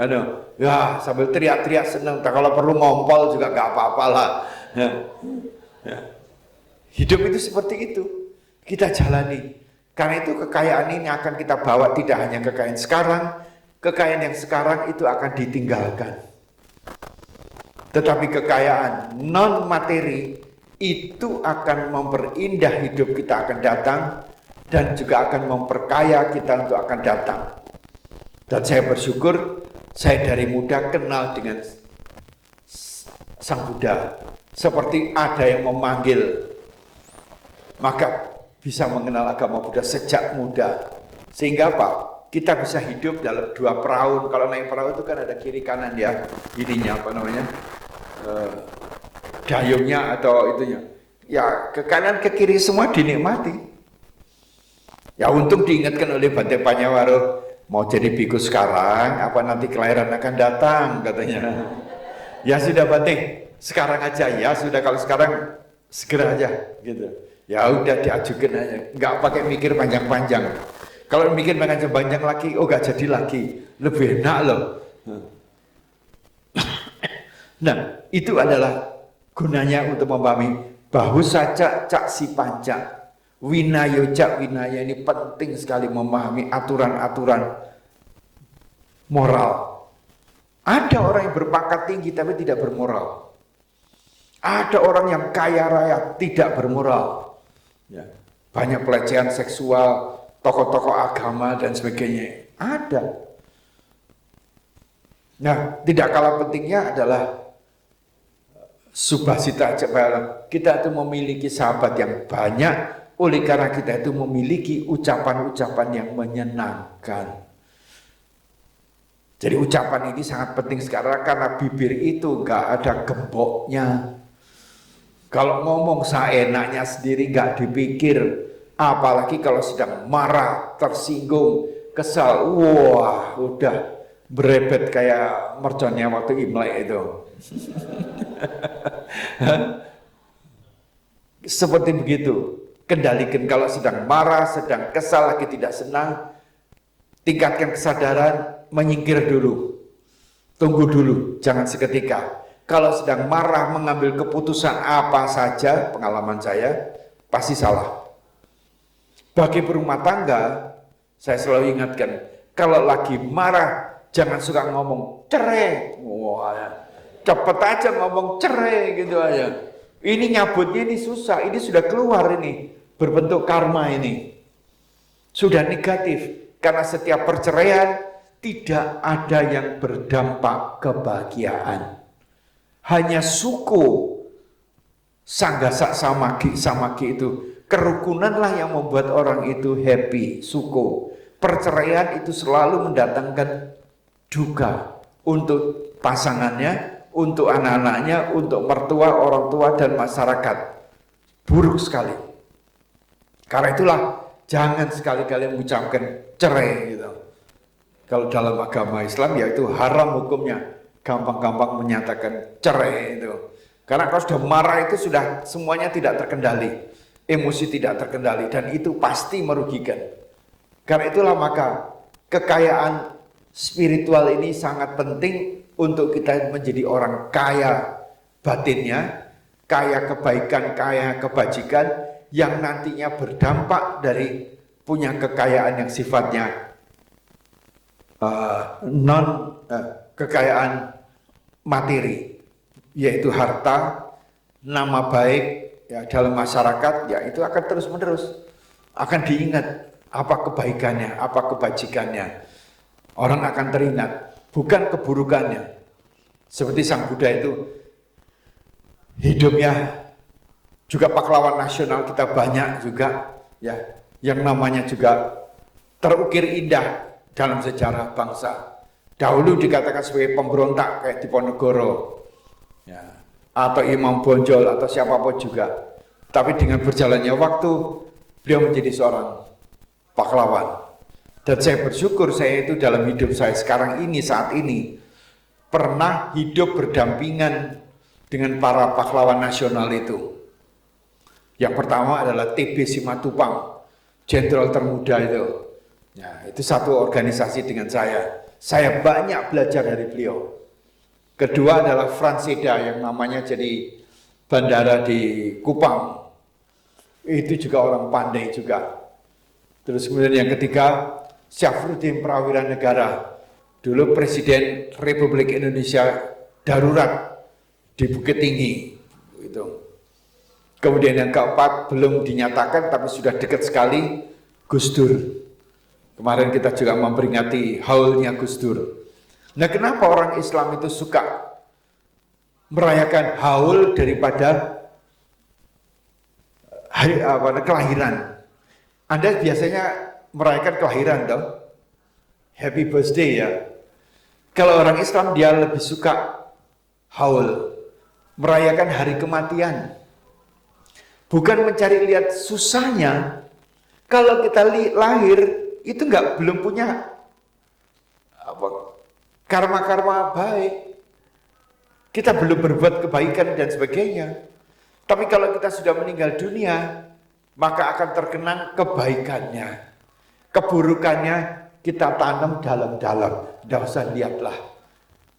[SPEAKER 1] ya sambil teriak-teriak senang. Kalau perlu ngompol juga nggak apa-apa lah. Ya. Hidup itu seperti itu, kita jalani. Karena itu kekayaan ini akan kita bawa, tidak hanya kekayaan sekarang. Kekayaan yang sekarang itu akan ditinggalkan. Tetapi kekayaan non-materi itu akan memperindah hidup kita akan datang, dan juga akan memperkaya kita untuk akan datang. Dan saya bersyukur, saya dari muda kenal dengan Sang Buddha. Seperti ada yang memanggil, maka bisa mengenal agama Buddha sejak muda. Sehingga apa? Kita bisa hidup dalam dua perahu. Kalau naik perahu itu kan ada kiri kanan ya, ininya dayungnya atau itunya. Ya ke kanan ke kiri semua dinikmati. Ya untung diingatkan oleh Bante Panyawaro, mau jadi biku sekarang, apa nanti kelahiran akan datang katanya. Ya sudah Bante, sekarang aja ya sudah, kalau sekarang segera aja gitu. Ya udah diajukan aja, nggak pakai mikir panjang-panjang. Kalau mikir panjang lagi, oh gak jadi lagi, lebih enak loh. Nah, itu adalah gunanya untuk memahami bahu saca cak si panca, winayo cak winaya. Ini penting sekali memahami aturan-aturan moral. Ada orang yang berpangkat tinggi tapi tidak bermoral. Ada orang yang kaya raya tidak bermoral. Ya. Banyak pelecehan seksual, tokoh-tokoh agama dan sebagainya. Ada. Nah, tidak kalah pentingnya adalah subhasita. Kita itu memiliki sahabat yang banyak, oleh karena kita itu memiliki ucapan-ucapan yang menyenangkan. Jadi ucapan ini sangat penting sekarang, karena bibir itu enggak ada gemboknya. Kalau ngomong seenaknya sendiri nggak dipikir, apalagi kalau sedang marah, tersinggung, kesal, wah udah berebet kayak merconnya waktu Imlek itu. Seperti begitu. Kendalikan kalau sedang marah, sedang kesal, lagi tidak senang, tingkatkan kesadaran, menyingkir dulu. Tunggu dulu, jangan seketika. Kalau sedang marah mengambil keputusan apa saja, pengalaman saya, pasti salah. Bagi berumah tangga, saya selalu ingatkan, kalau lagi marah, jangan suka ngomong cerai. Wah, cepet aja ngomong cerai gitu aja. Ini nyabutnya ini susah, ini sudah keluar ini, berbentuk karma ini. Sudah negatif, karena setiap perceraian tidak ada yang berdampak kebahagiaan. Hanya suku, sanggasa samagi itu, kerukunanlah yang membuat orang itu happy, suku. Perceraian itu selalu mendatangkan duka untuk pasangannya, untuk anak-anaknya, untuk mertua, orang tua, dan masyarakat. Buruk sekali. Karena itulah, jangan sekali-kali mengucapkan cerai gitu. Kalau dalam agama Islam ya itu haram hukumnya. Gampang-gampang menyatakan cerai itu. Karena kalau sudah marah itu sudah semuanya tidak terkendali. Emosi tidak terkendali dan itu pasti merugikan. Karena itulah maka kekayaan spiritual ini sangat penting untuk kita menjadi orang kaya batinnya, kaya kebaikan, kaya kebajikan yang nantinya berdampak dari punya kekayaan yang sifatnya kekayaan materi, yaitu harta, nama baik ya dalam masyarakat, ya itu akan terus menerus akan diingat apa kebaikannya, apa kebajikannya. Orang akan teringat, bukan keburukannya. Seperti Sang Buddha itu hidupnya juga pahlawan nasional kita banyak juga ya, yang namanya juga terukir indah dalam sejarah bangsa. Dahulu dikatakan sebagai pemberontak kayak Diponegoro ya, atau Imam Bonjol atau siapapun juga. Tapi dengan berjalannya waktu beliau menjadi seorang pahlawan. Dan saya bersyukur saya itu dalam hidup saya sekarang ini, saat ini pernah hidup berdampingan dengan para pahlawan nasional itu. Yang pertama adalah TB Simatupang, jenderal termuda itu. Ya, itu satu organisasi dengan saya. Saya banyak belajar dari beliau. Kedua adalah Franseda yang namanya jadi bandara di Kupang. Itu juga orang pandai juga. Terus kemudian yang ketiga, Syafruddin Prawira Negara. Dulu Presiden Republik Indonesia darurat di Bukit Tinggi. Gitu. Kemudian yang keempat belum dinyatakan tapi sudah dekat sekali, Gus Dur. Kemarin kita juga memperingati haulnya Gus Dur. Nah, kenapa orang Islam itu suka merayakan haul daripada kelahiran? Anda biasanya merayakan kelahiran dong, happy birthday ya. Kalau orang Islam dia lebih suka haul, merayakan hari kematian. Bukan mencari lihat susahnya. Kalau kita lahir itu belum punya karma-karma baik. Kita belum berbuat kebaikan dan sebagainya. Tapi kalau kita sudah meninggal dunia, maka akan terkenang kebaikannya. Keburukannya kita tanam dalam-dalam. Tidak usah lihatlah.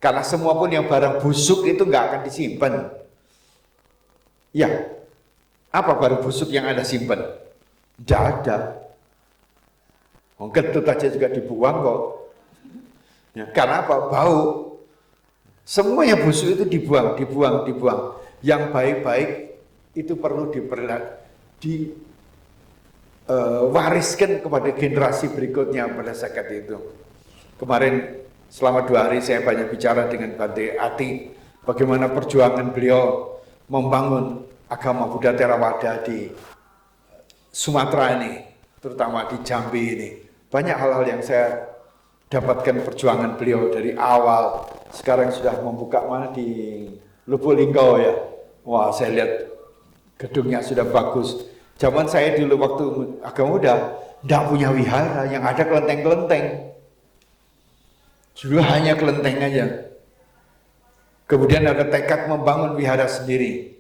[SPEAKER 1] Karena semua pun yang barang busuk itu nggak akan disimpan. Ya, apa barang busuk yang Anda simpan? Tidak ada. Kentut aja juga dibuang kok. Ya, karena apa? Bau. Semua yang busuk itu dibuang. Yang baik-baik itu perlu diwariskan kepada generasi berikutnya pada saat itu. Kemarin selama 2 hari saya banyak bicara dengan Bante Ati, bagaimana perjuangan beliau membangun agama Buddha Theravada di Sumatera ini, terutama di Jambi ini. Banyak hal-hal yang saya dapatkan perjuangan beliau dari awal. Sekarang sudah membuka mana di Lubuk Linggau ya. Wah, saya lihat gedungnya sudah bagus. Zaman saya dulu waktu agak muda, tidak punya wihara, yang ada kelenteng-kelenteng. Dulu hanya kelenteng aja. Kemudian ada tekad membangun wihara sendiri.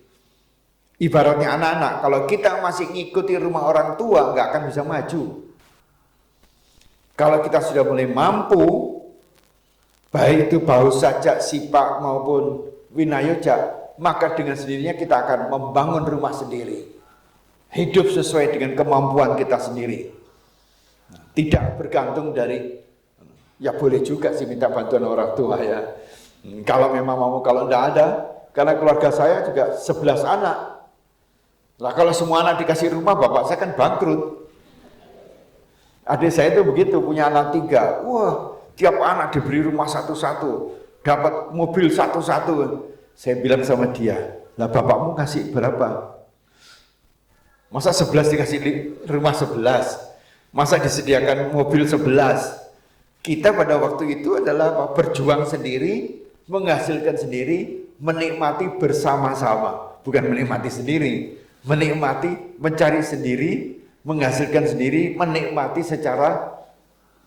[SPEAKER 1] Ibaratnya anak-anak, kalau kita masih ngikuti rumah orang tua, nggak akan bisa maju. Kalau kita sudah mulai mampu, baik itu bau sajak, sipak maupun winayoja, maka dengan sendirinya kita akan membangun rumah sendiri. Hidup sesuai dengan kemampuan kita sendiri. Tidak bergantung dari, ya boleh juga sih minta bantuan orang tua ya. Kalau memang mau, kalau tidak ada, karena keluarga saya juga 11 anak. Lah kalau semua anak dikasih rumah, bapak saya kan bangkrut. Adik saya itu begitu, punya anak 3. Wah, tiap anak diberi rumah satu-satu, dapat mobil satu-satu. Saya bilang sama dia, lah bapakmu kasih berapa? Masa 11 dikasih rumah 11? Masa disediakan mobil 11? Kita pada waktu itu adalah apa? Berjuang sendiri, menghasilkan sendiri, menikmati bersama-sama. Bukan menikmati sendiri, menikmati, mencari sendiri, menghasilkan sendiri, menikmati secara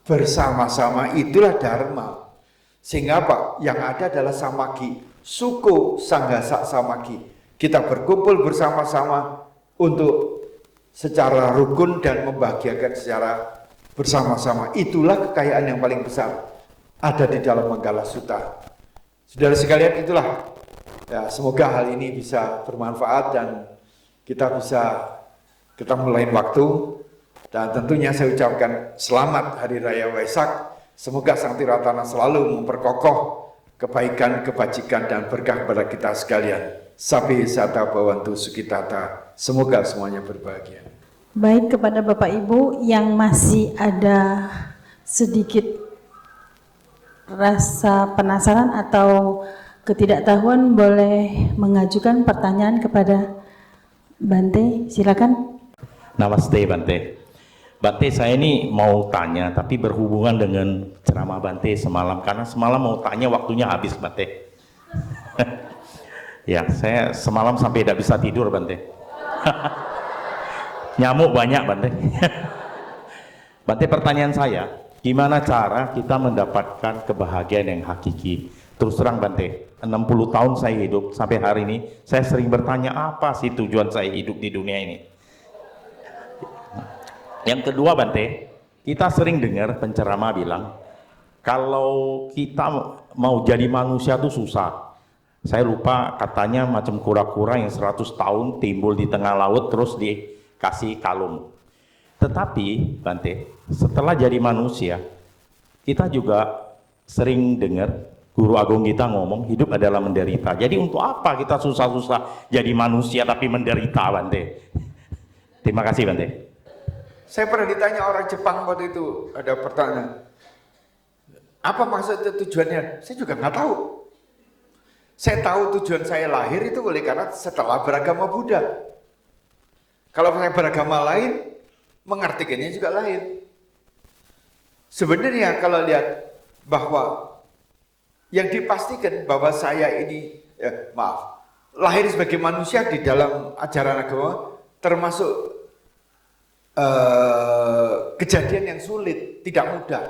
[SPEAKER 1] bersama-sama. Itulah dharma. Sehingga apa? Yang ada adalah samagi, suku sanggasa samagi. Kita berkumpul bersama-sama untuk secara rukun dan membahagiakan secara bersama-sama. Itulah kekayaan yang paling besar ada di dalam Manggala Sutta. Saudara sekalian, itulah ya, semoga hal ini bisa bermanfaat dan kita bisa ketemu lain waktu. Dan tentunya saya ucapkan selamat Hari Raya Waisak. Semoga Sang Tiratana selalu memperkokoh kebaikan, kebajikan, dan berkah pada kita sekalian. Sabi sata bawantu sukitata. Semoga semuanya berbahagia.
[SPEAKER 2] Baik, kepada Bapak Ibu yang masih ada sedikit rasa penasaran atau ketidaktahuan, boleh mengajukan pertanyaan kepada Bante. Silakan.
[SPEAKER 3] Namaste Bante. Bante, saya ini mau tanya tapi berhubungan dengan ceramah Bante semalam, karena semalam mau tanya waktunya habis Bante. Ya, saya semalam sampai tidak bisa tidur Bante. Nyamuk banyak Bante. Bante, pertanyaan saya, gimana cara kita mendapatkan kebahagiaan yang hakiki? Terus terang Bante, 60 tahun saya hidup sampai hari ini, saya sering bertanya apa sih tujuan saya hidup di dunia ini. Yang kedua Bante, kita sering dengar penceramah bilang kalau kita mau jadi manusia itu susah. Saya lupa katanya macam kura-kura yang 100 tahun timbul di tengah laut terus dikasih kalung. Tetapi Bante, setelah jadi manusia, kita juga sering dengar Guru Agung kita ngomong hidup adalah menderita. Jadi untuk apa kita susah-susah jadi manusia tapi menderita Bante? Terima kasih Bante.
[SPEAKER 1] Saya pernah ditanya orang Jepang waktu itu, ada pertanyaan, apa maksudnya tujuannya? Saya juga nggak tahu. Saya tahu tujuan saya lahir itu oleh karena setelah beragama Buddha. Kalau saya beragama lain, mengartikannya juga lain. Sebenarnya kalau lihat bahwa yang dipastikan bahwa saya ini, lahir sebagai manusia di dalam ajaran agama termasuk kejadian yang sulit, tidak mudah.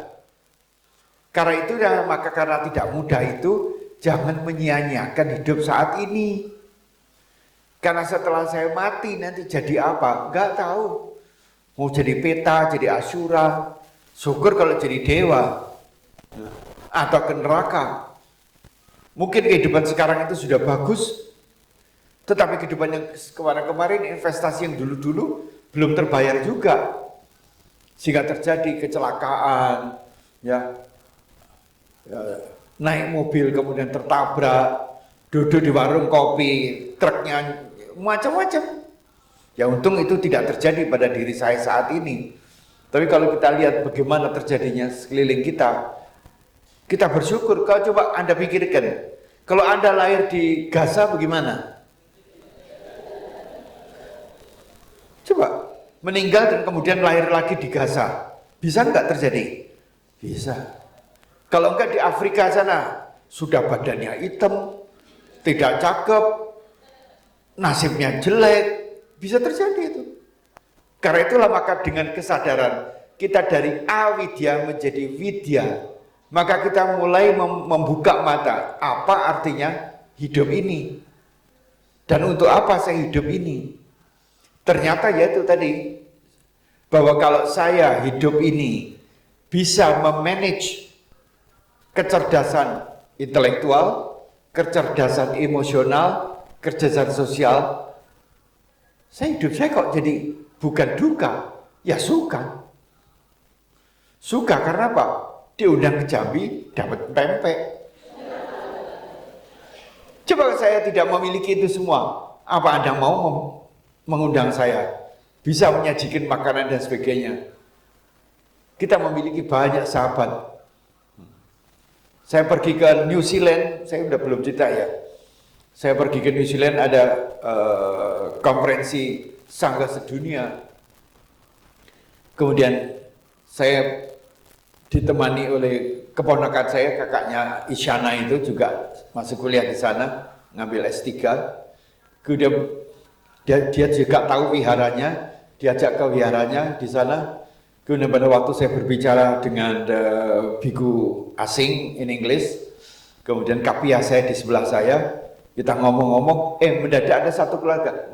[SPEAKER 1] Karena itu ya, maka karena tidak mudah itu jangan menyia-nyiakan hidup saat ini. Karena setelah saya mati nanti jadi apa? Enggak tahu. Mau jadi peta, jadi asura, syukur kalau jadi dewa atau ke neraka. Mungkin kehidupan sekarang itu sudah bagus, tetapi kehidupan yang kemarin-kemarin, investasi yang dulu-dulu belum terbayar juga, sehingga terjadi kecelakaan, naik mobil kemudian tertabrak, duduk di warung kopi, truknya macam-macam. Ya untung itu tidak terjadi pada diri saya saat ini. Tapi kalau kita lihat bagaimana terjadinya sekeliling kita, kita bersyukur. Kalau coba Anda pikirkan, kalau Anda lahir di Gaza bagaimana? Coba meninggal dan kemudian lahir lagi di Gaza, bisa nggak terjadi? Bisa. Kalau enggak di Afrika sana, sudah badannya hitam, tidak cakep, nasibnya jelek, Bisa terjadi itu. Karena itulah maka dengan kesadaran kita dari awidya menjadi widya, maka kita mulai membuka mata. Apa artinya hidup ini? Dan untuk apa saya hidup ini? Ternyata ya itu tadi, bahwa kalau saya hidup ini bisa memanage kecerdasan intelektual, kecerdasan emosional, kecerdasan sosial, hidup saya kok jadi bukan duka, ya suka. Suka karena apa? Diundang ke Jambi, dapat pempek. Coba saya tidak memiliki itu semua, apa Anda mau mengundang saya? Bisa menyajikan makanan dan sebagainya. Kita memiliki banyak sahabat. Saya pergi ke New Zealand, saya udah belum cerita ya. Saya pergi ke New Zealand, ada konferensi Sangga Sedunia. Kemudian saya ditemani oleh keponakan saya, kakaknya Isyana itu juga masih kuliah di sana, ngambil S3. Kemudian dia juga tahu wiharanya, diajak ke wiharanya di sana. Kemudian pada waktu saya berbicara dengan biku asing in English, kemudian kapia saya di sebelah saya, kita ngomong-ngomong, mendadak ada satu keluarga,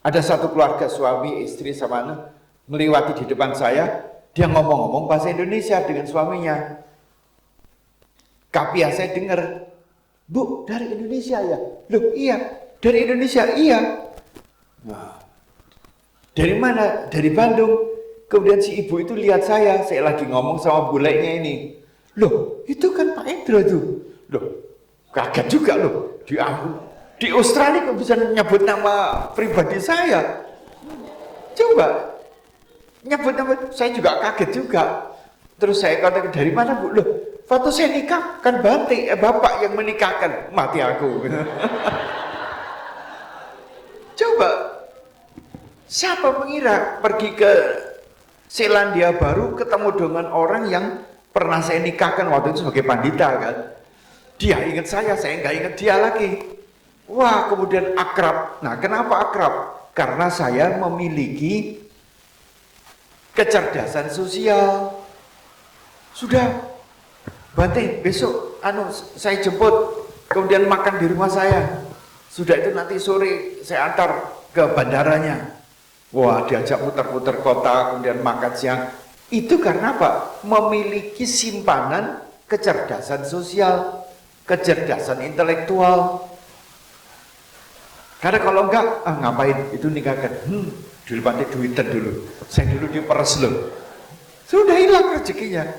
[SPEAKER 1] ada satu keluarga suami, istri sama anak melewati di depan saya, dia ngomong-ngomong bahasa Indonesia dengan suaminya. Kapia saya dengar, Bu, dari Indonesia ya? Loh iya, dari Indonesia, iya. Nah, dari mana? Dari Bandung. Kemudian si ibu itu lihat saya lagi ngomong sama bulenya ini. Loh, itu kan Pak Endro tuh. Loh, kaget juga loh. Di Australia kok bisa nyebut nama pribadi saya? Coba. Nyebut nama, saya juga kaget juga. Terus saya katakan, dari mana Bu? Loh, waktu saya nikah kan bapak yang menikahkan. Mati aku. Coba, siapa mengira pergi ke Selandia Baru ketemu dengan orang yang pernah saya nikahkan waktu itu sebagai pandita kan. Dia ingat saya nggak ingat dia lagi. Wah, kemudian akrab. Nah, kenapa akrab? Karena saya memiliki kecerdasan sosial. Sudah, Bante, besok saya jemput, kemudian makan di rumah saya. Sudah itu nanti sore saya antar ke bandaranya. Wah, diajak putar-putar kota, kemudian makan siang. Itu karena apa? Memiliki simpanan kecerdasan sosial, kecerdasan intelektual. Karena kalau enggak, ngapain? Itu nikahkan. Dulu Bante duitan dulu. Saya dulu diperes loh. Sudah hilang rezekinya.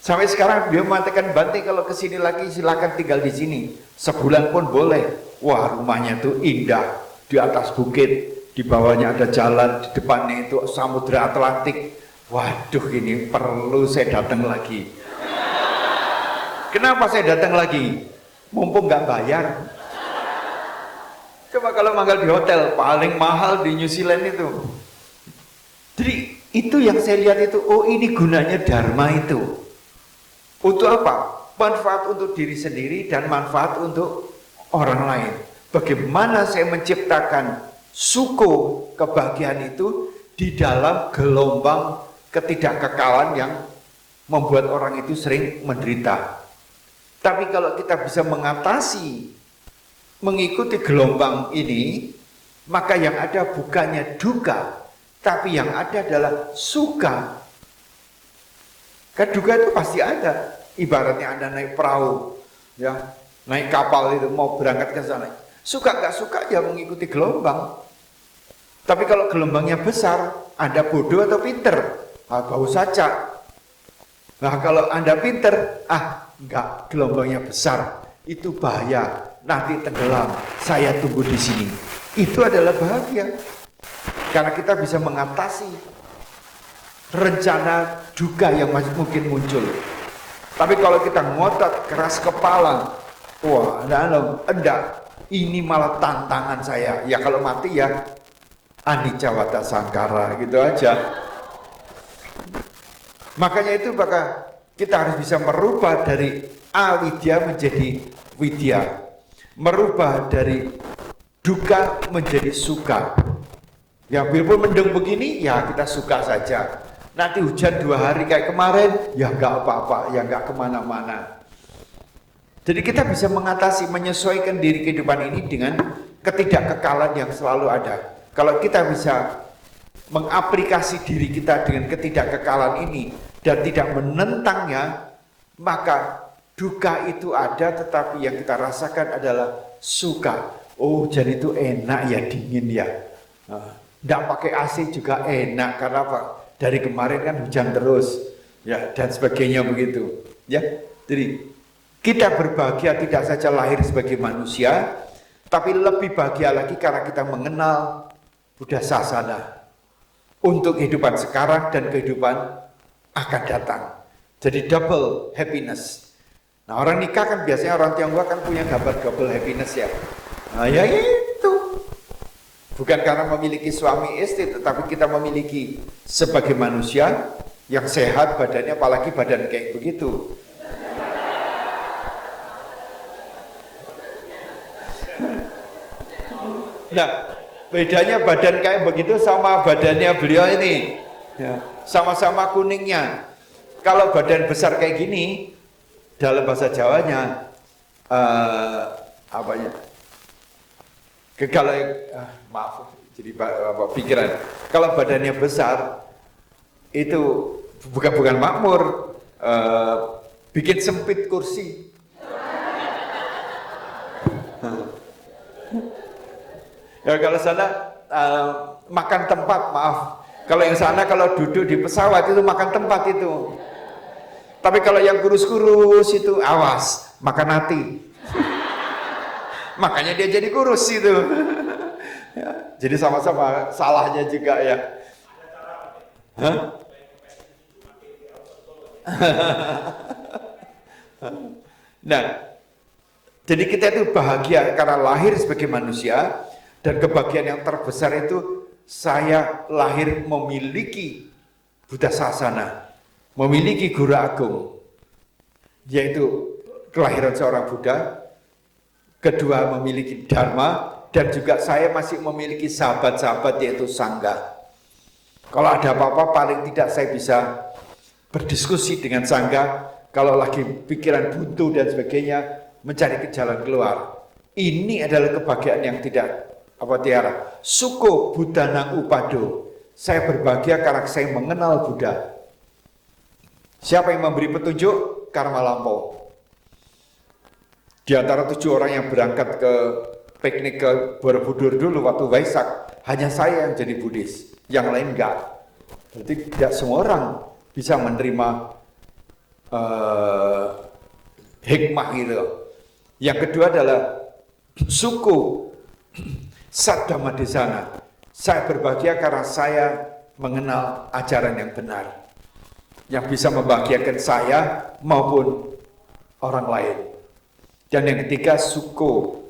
[SPEAKER 1] Sampai sekarang dia mengatakan, Bante kalau kesini lagi silakan tinggal di sini. Sebulan pun boleh. Wah, rumahnya tuh indah. Di atas bukit, di bawahnya ada jalan, di depannya itu samudra Atlantik. Waduh, ini perlu saya datang lagi. Kenapa saya datang lagi? Mumpung nggak bayar. Coba kalau manggal di hotel, paling mahal di New Zealand itu. Jadi itu yang saya lihat itu, oh ini gunanya Dharma itu. Untuk apa? Manfaat untuk diri sendiri dan manfaat untuk orang lain. Bagaimana saya menciptakan suku kebahagiaan itu di dalam gelombang ketidakkekalan yang membuat orang itu sering menderita. Tapi kalau kita bisa mengatasi, mengikuti gelombang ini, maka yang ada bukannya duka, tapi yang ada adalah suka. Kan duka itu pasti ada. Ibaratnya Anda naik perahu, ya, naik kapal itu mau berangkat ke sana. Suka nggak suka ya mengikuti gelombang. Tapi kalau gelombangnya besar, Anda bodoh atau pinter? Bau saja. Nah kalau Anda pinter, enggak, gelombangnya besar, itu bahaya. Nanti tenggelam, saya tunggu di sini. Itu adalah bahagia. Karena kita bisa mengatasi rencana duka yang masih mungkin muncul. Tapi kalau kita ngotot, keras kepala, wah, enggak, ini malah tantangan saya. Ya kalau mati ya anicca wada sangkara, gitu aja. Makanya itu maka kita harus bisa merubah dari awidya menjadi widya. Merubah dari duka menjadi suka. Ya biarpun mendung begini, ya kita suka saja. Nanti hujan 2 hari kayak kemarin, ya nggak apa-apa, ya nggak kemana-mana. Jadi kita bisa mengatasi, menyesuaikan diri kehidupan ini dengan ketidakkekalan yang selalu ada. Kalau kita bisa mengaplikasi diri kita dengan ketidakkekalan ini dan tidak menentangnya, maka duka itu ada, tetapi yang kita rasakan adalah suka. Oh, jadi itu enak ya, dingin ya. Nggak pakai AC juga enak, karena apa? Dari kemarin kan hujan terus, ya, dan sebagainya begitu. Ya, jadi kita berbahagia tidak saja lahir sebagai manusia, tapi lebih bahagia lagi karena kita mengenal Buddha Sasana untuk kehidupan sekarang dan kehidupan akan datang. Jadi double happiness. Nah, orang nikah kan biasanya orang Tionghoa kan punya gambar double happiness ya. Nah, ya itu. Bukan karena memiliki suami istri, tetapi kita memiliki sebagai manusia yang sehat badannya, apalagi badan kayak begitu. Nah, bedanya badan kayak begitu sama badannya beliau ini. Ya, sama-sama kuningnya. Kalau badan besar kayak gini, dalam bahasa Jawanya, apanya? Kalau maaf, jadi pikiran. Kalau badannya besar, itu bukan makmur, bikin sempit kursi. Ya kalau sana makan tempat, maaf. Kalau yang sana kalau duduk di pesawat itu makan tempat itu. Tapi kalau yang kurus-kurus itu awas, makan hati. Makanya dia jadi kurus itu. Ya, jadi sama-sama salahnya juga ya. Hah? Nah, jadi kita itu bahagia karena lahir sebagai manusia, dan kebahagiaan yang terbesar itu saya lahir memiliki Buddha Sasana, memiliki guru agung, yaitu kelahiran seorang Buddha. Kedua, memiliki Dharma, dan juga saya masih memiliki sahabat-sahabat yaitu Sangha. Kalau ada apa-apa paling tidak saya bisa berdiskusi dengan Sangha. Kalau lagi pikiran buntu dan sebagainya, mencari jalan keluar. Ini adalah kebahagiaan yang tidak tiara. Suko Buddhanang Upado. Saya berbahagia karena saya mengenal Buddha. Siapa yang memberi petunjuk? Karma lampau. Di antara 7 orang yang berangkat ke piknik ke Borobudur dulu waktu Waisak, hanya saya yang jadi Buddhis, yang lain enggak. Berarti tidak semua orang bisa menerima hikmah gitu. Yang kedua adalah suku Saddhamma Desana. Saya berbahagia karena saya mengenal ajaran yang benar, yang bisa membahagiakan saya maupun orang lain. Dan yang ketiga, suko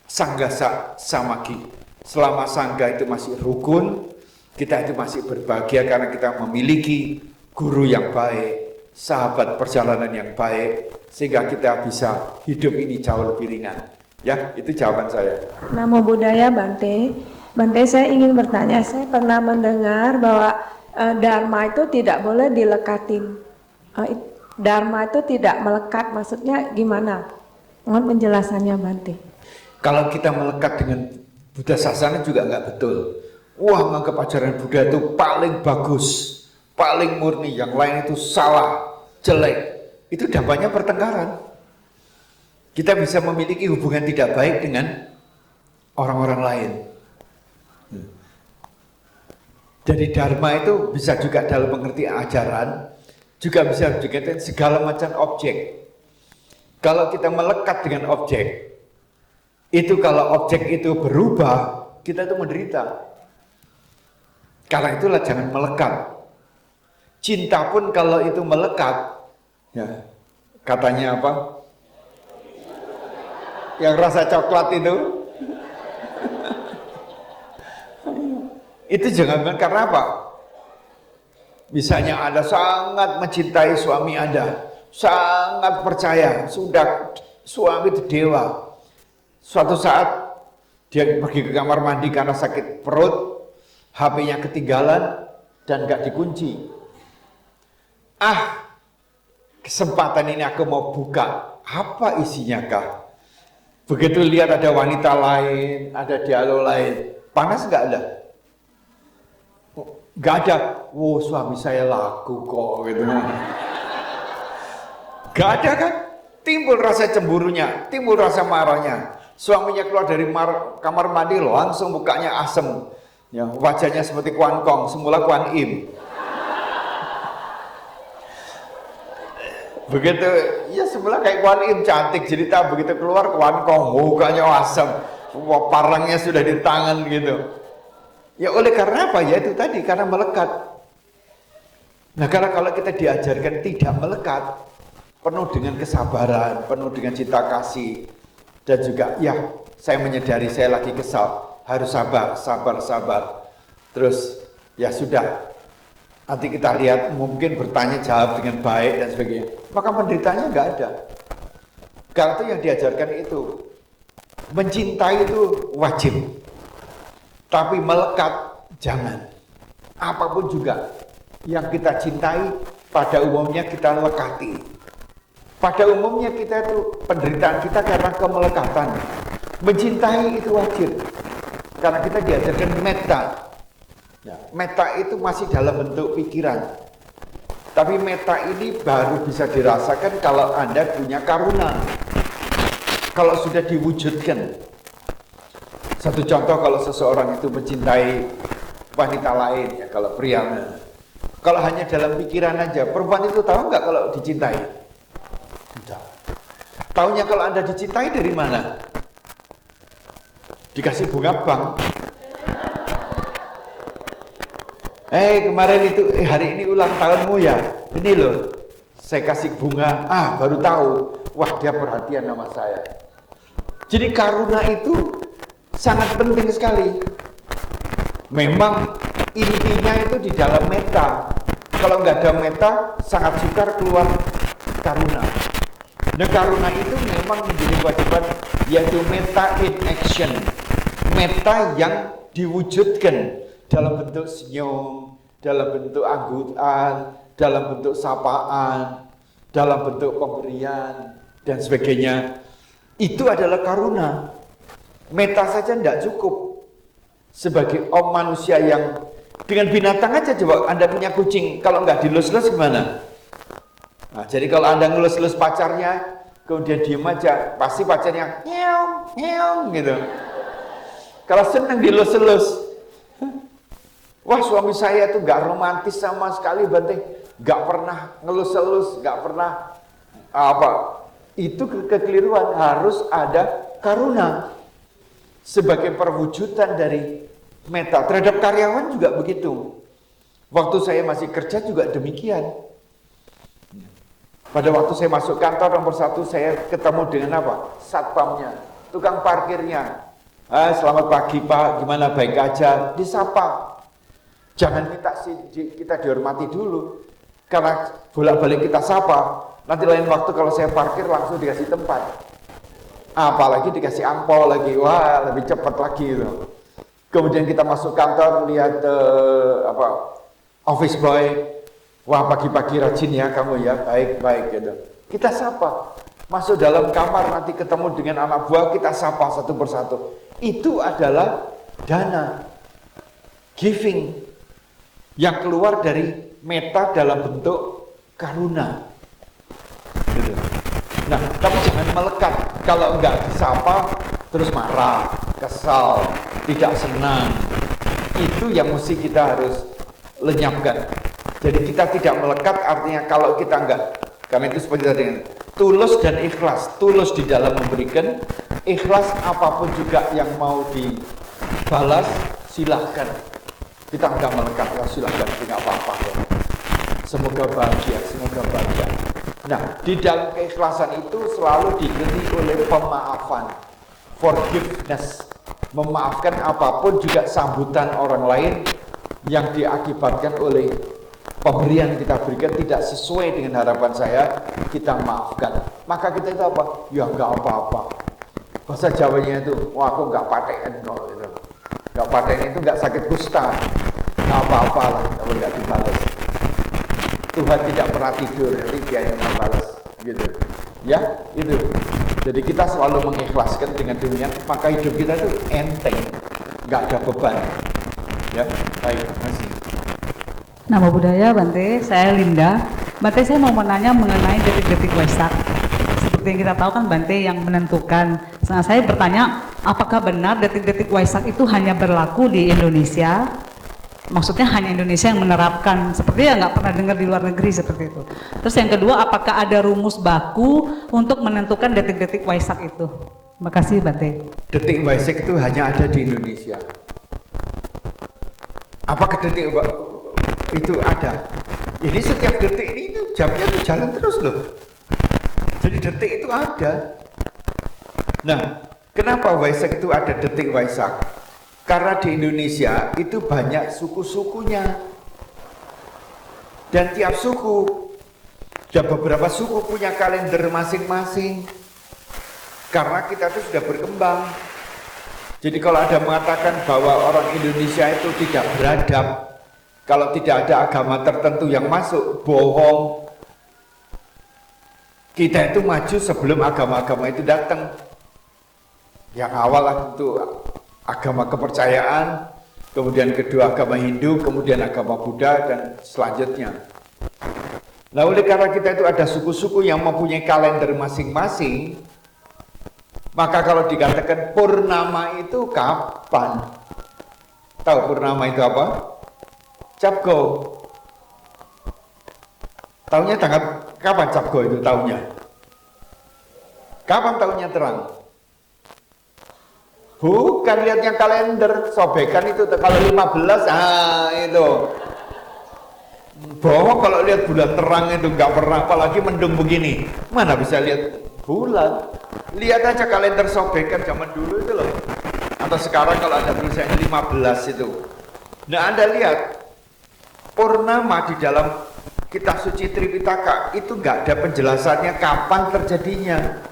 [SPEAKER 1] sanggasa samagi. Selama sangga itu masih rukun, kita itu masih berbahagia karena kita memiliki guru yang baik, sahabat perjalanan yang baik, sehingga kita bisa hidup ini jauh lebih ringan. Ya, itu jawaban saya.
[SPEAKER 4] Namo Buddhaya, Bante. Bante, saya ingin bertanya, saya pernah mendengar bahwa Dharma itu tidak boleh dilekatin. Dharma itu tidak melekat, maksudnya gimana? Mohon penjelasannya, Bante.
[SPEAKER 1] Kalau kita melekat dengan Buddha Sasana juga nggak betul. Wah, menganggap ajaran Buddha itu paling bagus, paling murni, yang lain itu salah, jelek. Itu dampaknya pertengkaran. Kita bisa memiliki hubungan tidak baik dengan orang-orang lain. Jadi Dharma itu bisa juga dalam pengertian ajaran, juga bisa juga segala macam objek. Kalau kita melekat dengan objek, itu kalau objek itu berubah, kita itu menderita. Karena itulah jangan melekat. Cinta pun kalau itu melekat, ya katanya apa? Yang rasa coklat itu, itu jangan karena apa? Misalnya Anda sangat mencintai suami Anda, sangat percaya, sudah suami itu dewa. Suatu saat Dia pergi ke kamar mandi karena sakit perut, HP-nya ketinggalan dan gak dikunci. Kesempatan ini aku mau buka. Apa isinya kah? Begitu lihat ada wanita lain, ada dialog lain, panas gak ada? Gak ada. Wow, suami saya laku kok gitu. Gak ada kan? Timbul rasa cemburunya, timbul rasa marahnya. Suaminya keluar dari kamar mandi langsung mukanya asem. Ya, wajahnya seperti Kuan Kong, semula Kuan Im. Begitu, ya semula kayak Kuan Im cantik cerita, begitu keluar Kuan Kong, mukanya asem. Wah, parangnya sudah di tangan gitu. Ya oleh karena apa? Ya itu tadi, karena melekat. Nah, karena kalau kita diajarkan tidak melekat, penuh dengan kesabaran, penuh dengan cinta kasih, dan juga ya saya menyadari saya lagi kesal, harus sabar. Terus ya sudah, nanti kita lihat, mungkin bertanya jawab dengan baik dan sebagainya, maka penderitanya nggak ada. Karena itu yang diajarkan itu, mencintai itu wajib, tapi melekat jangan. Apapun juga yang kita cintai, pada umumnya kita lekati. Pada umumnya kita itu penderitaan kita karena kemelekatan. Mencintai itu wajib, karena kita diajarkan meta. Ya, meta itu masih dalam bentuk pikiran. Tapi meta ini baru bisa dirasakan kalau Anda punya karuna. Kalau sudah diwujudkan. Satu contoh, kalau seseorang itu mencintai wanita lain, ya kalau pria. Kalau hanya dalam pikiran aja, perempuan itu tahu nggak kalau dicintai? Tidak. Taunya kalau Anda dicintai dari mana? Dikasih bunga bank. Kemarin itu hari ini ulang tahunmu ya. Ini loh, saya kasih bunga. Baru tahu. Wah, dia perhatian sama saya. Jadi karuna itu sangat penting sekali. Memang intinya itu di dalam meta. Kalau nggak ada meta, sangat sukar keluar karuna. Nah, karuna itu memang menjadi kewajiban, yaitu meta in action. Meta yang diwujudkan dalam bentuk senyum, dalam bentuk anggutan, dalam bentuk sapaan, dalam bentuk pemberian, dan sebagainya. Itu adalah karuna. Meta saja tidak cukup. Sebagai manusia yang dengan binatang aja, coba Anda punya kucing, kalau nggak dilus-lus gimana? Nah, jadi kalau Anda ngelus-lus pacarnya, kemudian diem aja, pasti pacarnya ngeong gitu. Kalau senang dilus-lus, wah suami saya tuh nggak romantis sama sekali, Bante, nggak pernah ngelus-elus, nggak pernah apa. Itu kekeliruan. Harus ada karuna sebagai perwujudan dari meta. Terhadap karyawan juga begitu. Waktu saya masih kerja juga demikian. Pada waktu saya masuk kantor nomor 1, saya ketemu dengan apa? Satpamnya, tukang parkirnya. Selamat pagi Pak, gimana, baik aja? Disapa. Jangan minta kita dihormati dulu. Karena bolak-balik kita sapa, nanti lain waktu kalau saya parkir langsung dikasih tempat. Apalagi dikasih angpau lagi, wah lebih cepat lagi gitu. Kemudian kita masuk kantor, lihat office boy. Wah, pagi-pagi rajin ya kamu ya, baik gitu. Kita sapa. Masuk dalam kamar, nanti ketemu dengan anak buah, kita sapa satu persatu. Itu adalah dana, giving, yang keluar dari meta dalam bentuk karuna. Gitu. Nah, tapi jangan melekat. Kalau enggak disapa, terus marah, kesal, tidak senang. Itu yang mesti kita harus lenyapkan. Jadi kita tidak melekat, artinya kalau kita enggak, karena itu seperti tadi, tulus dan ikhlas. Tulus di dalam memberikan, ikhlas apapun juga yang mau dibalas, silahkan. Kita enggak melekat, ya silahkan, tidak apa-apa. Semoga bahagia, semoga bahagia. Nah, di dalam keikhlasan itu selalu diikuti oleh pemaafan, forgiveness. Memaafkan apapun juga sambutan orang lain yang diakibatkan oleh pemberian kita berikan tidak sesuai dengan harapan saya, kita maafkan. Maka kita itu apa? Ya enggak apa-apa. Bahasa Jawanya itu, wah aku nggak paten kok. Gitu. Nggak paten itu nggak sakit kusta. Nggak apa-apa lah kalau nggak dibalas. Tuhan tidak pernah tidur, jadi dia yang membalas. Gitu. Ya, itu. Jadi kita selalu mengikhlaskan dengan demikian, maka hidup kita itu enteng, nggak ada beban. Ya, baik, terima kasih.
[SPEAKER 5] Nama budaya Bante, saya Linda. Bante, saya mau menanya mengenai detik-detik Waisak. Seperti yang kita tahu kan Bante yang menentukan. Nah, saya bertanya, apakah benar detik-detik Waisak itu hanya berlaku di Indonesia? Maksudnya hanya Indonesia yang menerapkan, seperti ya nggak pernah dengar di luar negeri seperti itu. Terus yang kedua, apakah ada rumus baku untuk menentukan detik-detik Waisak itu? Terima kasih Bante.
[SPEAKER 1] Detik Waisak itu hanya ada di Indonesia. Apakah detik itu ada? Jadi setiap detik ini itu jamnya itu jalan terus loh. Jadi detik itu ada. Nah, kenapa Waisak itu ada detik Waisak? Karena di Indonesia itu banyak suku-sukunya. Dan tiap suku, dan beberapa suku punya kalender masing-masing. Karena kita itu sudah berkembang. Jadi kalau ada mengatakan bahwa orang Indonesia itu tidak beradab, kalau tidak ada agama tertentu yang masuk, bohong. Kita itu maju sebelum agama-agama itu datang. Yang awal itu agama kepercayaan, kemudian kedua agama Hindu, kemudian agama Buddha, dan selanjutnya. Nah, oleh karena kita itu ada suku-suku yang mempunyai kalender masing-masing, maka kalau dikatakan purnama itu kapan? Tahu purnama itu apa? Cap Go. Tahunnya tanggal kapan Cap Go itu tahunnya? Kapan tahunnya terang? Bukan, lihatnya kalender, sobekan itu kalau 15, itu. Bohong kalau lihat bulan terang itu nggak pernah, apalagi mendung begini. Mana bisa lihat bulan? Lihat aja kalender sobekan zaman dulu itu loh. Atau sekarang kalau ada tulisannya 15 itu. Nah, Anda lihat purnama di dalam kitab suci Tripitaka itu nggak ada penjelasannya kapan terjadinya.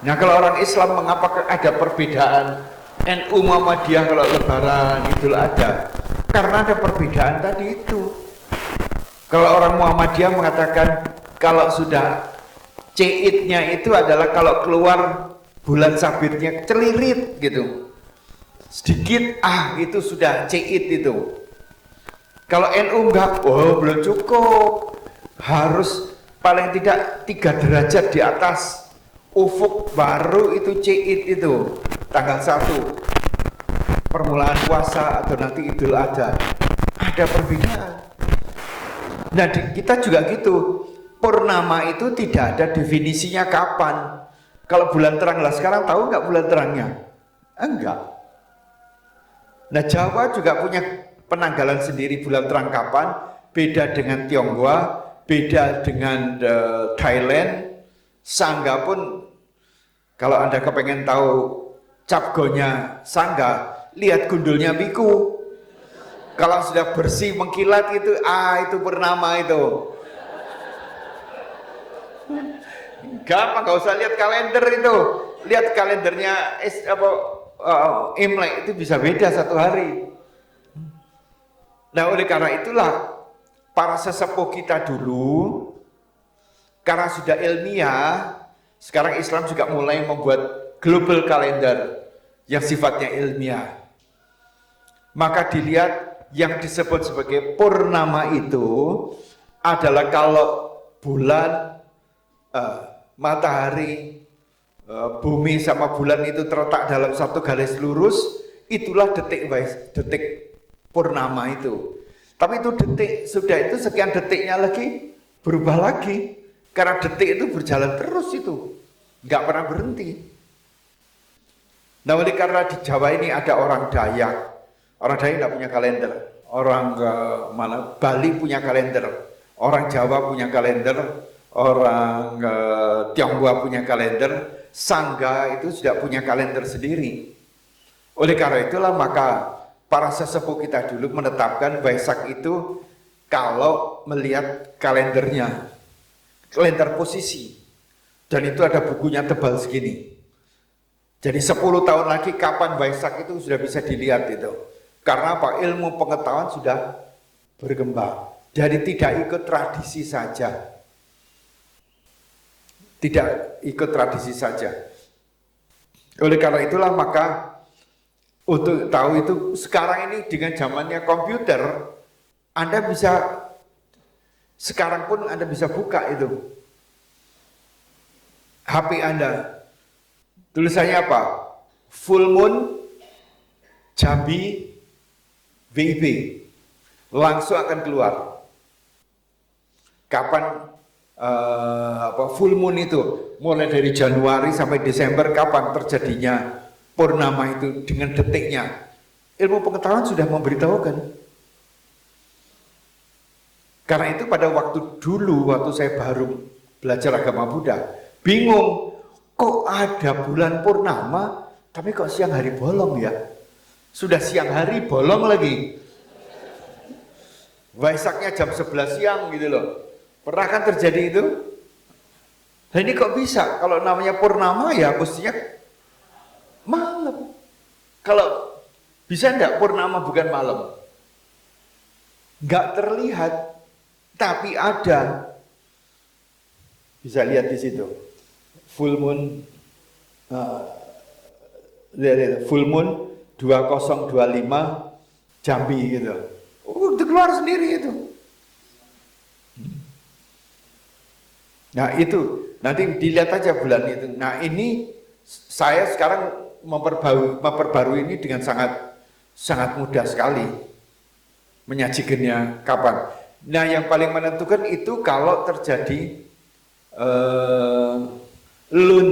[SPEAKER 1] Nah, kalau orang Islam mengapa ada perbedaan NU Muhammadiyah kalau lebaran Idul Adha? Karena ada perbedaan tadi itu. Kalau orang Muhammadiyah mengatakan kalau sudah Ciidnya itu adalah kalau keluar bulan sabitnya celirit gitu. Sedikit itu sudah Ciid itu. Kalau NU enggak, belum cukup. Harus paling tidak 3 derajat di atas ufuk baru itu Ciid itu. Tanggal 1 permulaan puasa atau nanti Idul Adha. Ada perbedaan. Nah, kita juga gitu. Purnama itu tidak ada definisinya kapan. Kalau bulan terang lah, sekarang tahu nggak bulan terangnya? Enggak. Nah, Jawa juga punya penanggalan sendiri bulan terang kapan. Beda dengan Tionghoa, beda dengan Thailand. Sangga pun, kalau Anda kepengen tahu Cap Go-nya Sangga, lihat gundulnya Biku. Kalau sudah bersih mengkilat itu, itu purnama itu. Gampang, gak usah lihat kalender itu. Lihat kalendernya Imlek itu bisa beda 1 hari. Nah, oleh karena itulah para sesepuh kita dulu, karena sudah ilmiah, sekarang Islam juga mulai membuat global calendar yang sifatnya ilmiah. Maka dilihat yang disebut sebagai purnama itu adalah kalau bulan, matahari, bumi sama bulan itu terletak dalam satu garis lurus, itulah detik purnama itu. Tapi itu detik, sudah itu sekian detiknya lagi berubah lagi. Karena detik itu berjalan terus itu, nggak pernah berhenti. Nah, oleh karena di Jawa ini ada orang Dayak. Orang Dayak nggak punya kalender. Orang Bali punya kalender. Orang Jawa punya kalender. Orang Tionghoa punya kalender. Sangga itu sudah punya kalender sendiri. Oleh karena itulah maka para sesepuh kita dulu menetapkan Waisak itu kalau melihat kalendernya, kalender posisi, dan itu ada bukunya tebal segini. Jadi 10 tahun lagi kapan Waisak itu sudah bisa dilihat itu. Karena apa? Ilmu pengetahuan sudah berkembang. Jadi tidak ikut tradisi saja. Tidak ikut tradisi saja. Oleh karena itulah maka untuk tahu itu sekarang ini dengan zamannya komputer, Anda bisa sekarang pun Anda bisa buka itu HP Anda. Tulisannya apa? Full Moon Jambi WIB. Langsung akan keluar. Kapan full moon itu? Mulai dari Januari sampai Desember, kapan terjadinya purnama itu dengan detiknya. Ilmu pengetahuan sudah memberitahukan. Karena itu pada waktu dulu, waktu saya baru belajar agama Buddha, bingung. Kok ada bulan purnama, tapi kok siang hari bolong ya? Sudah siang hari bolong lagi. Waisaknya jam 11 siang gitu loh. Pernah kan terjadi itu? Nah ini kok bisa? Kalau namanya purnama ya mestinya malam. Kalau bisa enggak purnama bukan malam? Enggak terlihat, tapi ada. Bisa lihat di situ. Full moon full moon 2025 Jambi gitu. Itu keluar sendiri itu. Nah itu nanti dilihat aja bulan itu. Nah ini saya sekarang memperbarui ini dengan sangat mudah sekali menyajikannya kapan. Nah yang paling menentukan itu kalau terjadi lun.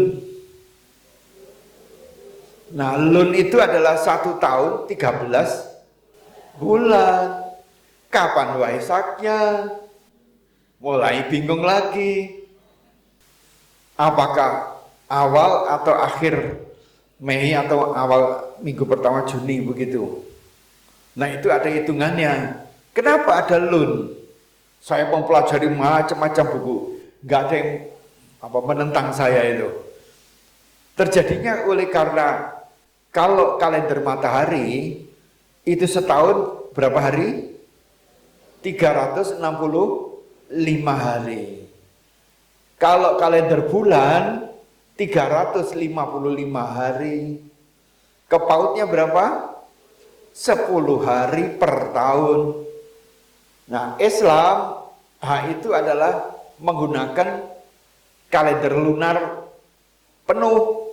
[SPEAKER 1] Nah lun itu adalah 1 tahun 13 bulan. Kapan Waisaknya? Mulai bingung lagi. Apakah awal atau akhir Mei atau awal minggu pertama Juni begitu. Nah itu ada hitungannya. Kenapa ada lun? Saya mempelajari macam-macam buku. Nggak ada yang menentang saya itu. Terjadinya oleh karena kalau kalender matahari itu setahun berapa hari? 365 hari. Kalau kalender bulan 355 hari. Kepautnya berapa? 10 hari per tahun. Nah, Islam itu adalah menggunakan kalender lunar penuh.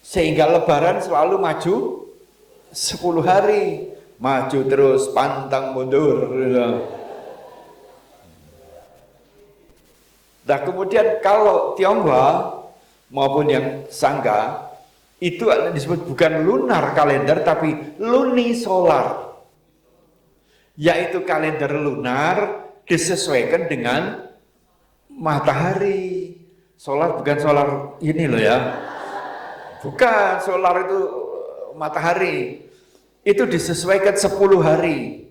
[SPEAKER 1] Sehingga lebaran selalu maju 10 hari. Maju terus, pantang mundur. Nah kemudian kalau Tionghoa maupun yang Sangga itu disebut bukan lunar kalender tapi lunisolar, yaitu kalender lunar disesuaikan dengan matahari. Solar bukan solar ini loh ya, bukan solar itu matahari. Itu disesuaikan 10 hari.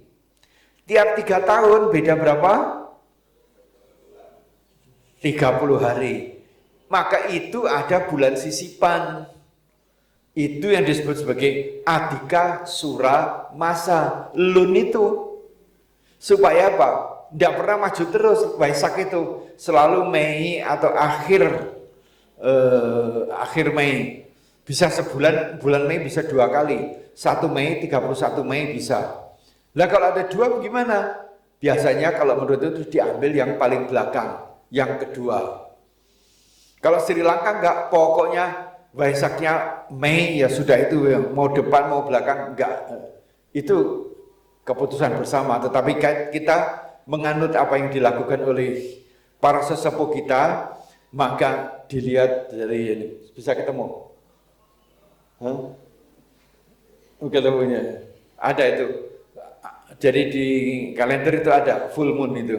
[SPEAKER 1] Tiap 3 tahun beda berapa? 30 hari. Maka itu ada bulan sisipan. Itu yang disebut sebagai Adhika Sura Masa. Lun itu. Supaya apa? Tidak pernah maju terus. Waisak itu selalu Mei atau akhir Mei. Bisa sebulan, bulan Mei bisa 2 kali. 1 Mei, 31 Mei bisa. Nah kalau ada 2 bagaimana? Biasanya kalau menurut itu diambil yang paling belakang. Yang kedua. Kalau Sri Lanka enggak, pokoknya Waisaknya Mei ya sudah itu, mau depan mau belakang enggak. Itu keputusan bersama, tetapi kita menganut apa yang dilakukan oleh para sesepuh kita, maka dilihat dari ini. Bisa ketemu? Ketemunya ada itu. Jadi di kalender itu ada full moon itu.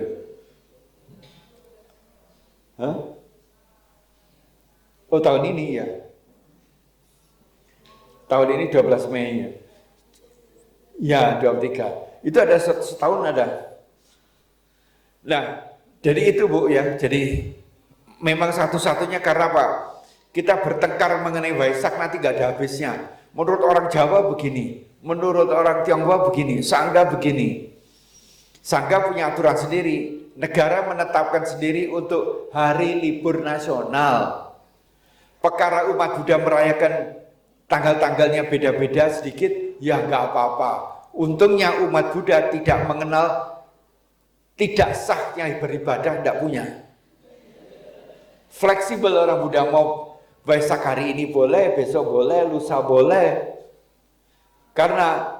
[SPEAKER 1] Oh tahun ini ya. Tahun ini 12 Mei ya. Ya 23. Itu ada setahun ada. Nah, jadi itu Bu ya. Jadi memang satu-satunya karena apa? kita bertengkar mengenai Waisak nanti gak ada habisnya. Menurut orang Jawa begini, menurut orang Tionghoa begini, Sangga begini. Sangga punya aturan sendiri, negara menetapkan sendiri untuk hari libur nasional. Perkara umat Buddha merayakan tanggal-tanggalnya beda-beda sedikit, ya nggak apa-apa. Untungnya umat Buddha tidak mengenal tidak sahnya beribadah, tidak punya. Fleksibel orang Buddha, mau Waisak hari ini boleh, besok boleh, lusa boleh. Karena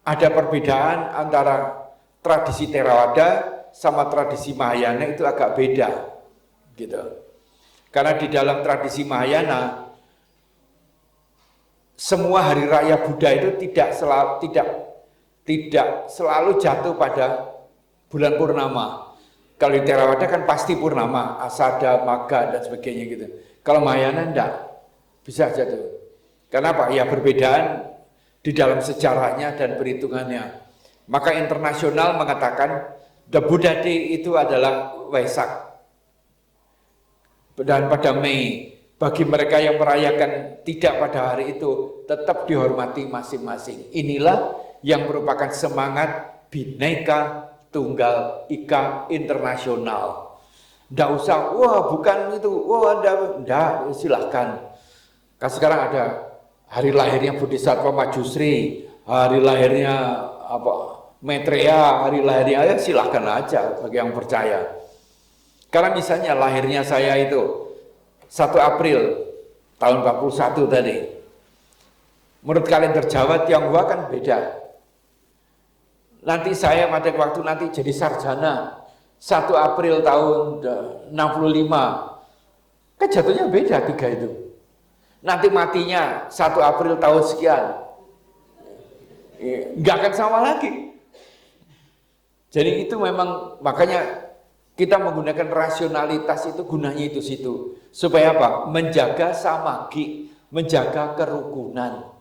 [SPEAKER 1] ada perbedaan antara tradisi Theravada sama tradisi Mahayana itu agak beda, gitu. Karena di dalam tradisi Mahayana semua hari raya Buddha itu tidak selalu jatuh pada bulan purnama. Kalau di Theravada kan pasti purnama, asada, magha dan sebagainya gitu. Kalau Mahayana enggak bisa jatuh. Kenapa? Ya perbedaan di dalam sejarahnya dan perhitungannya. Maka internasional mengatakan the Buddha Day itu adalah Waisak. Dan pada Mei, bagi mereka yang merayakan tidak pada hari itu, tetap dihormati masing-masing. Inilah yang merupakan semangat Bhinneka Tunggal Ika internasional. Nggak usah, wah bukan itu, wah enggak, silahkan. Kan sekarang ada hari lahirnya Bodhisattva Majusri, hari lahirnya Maitreya, hari lahirnya, ya silahkan aja bagi yang percaya. Karena misalnya lahirnya saya itu 1 April tahun 41 tadi. Menurut kalender Jawa, Tionghoa kan beda. Nanti saya pada waktu nanti jadi sarjana 1 April tahun 65. Kan jatuhnya beda 3 itu. Nanti matinya 1 April tahun sekian. Nggak akan sama lagi. Jadi itu memang makanya kita menggunakan rasionalitas itu gunanya itu situ. Supaya apa? Menjaga samagi, menjaga kerukunan.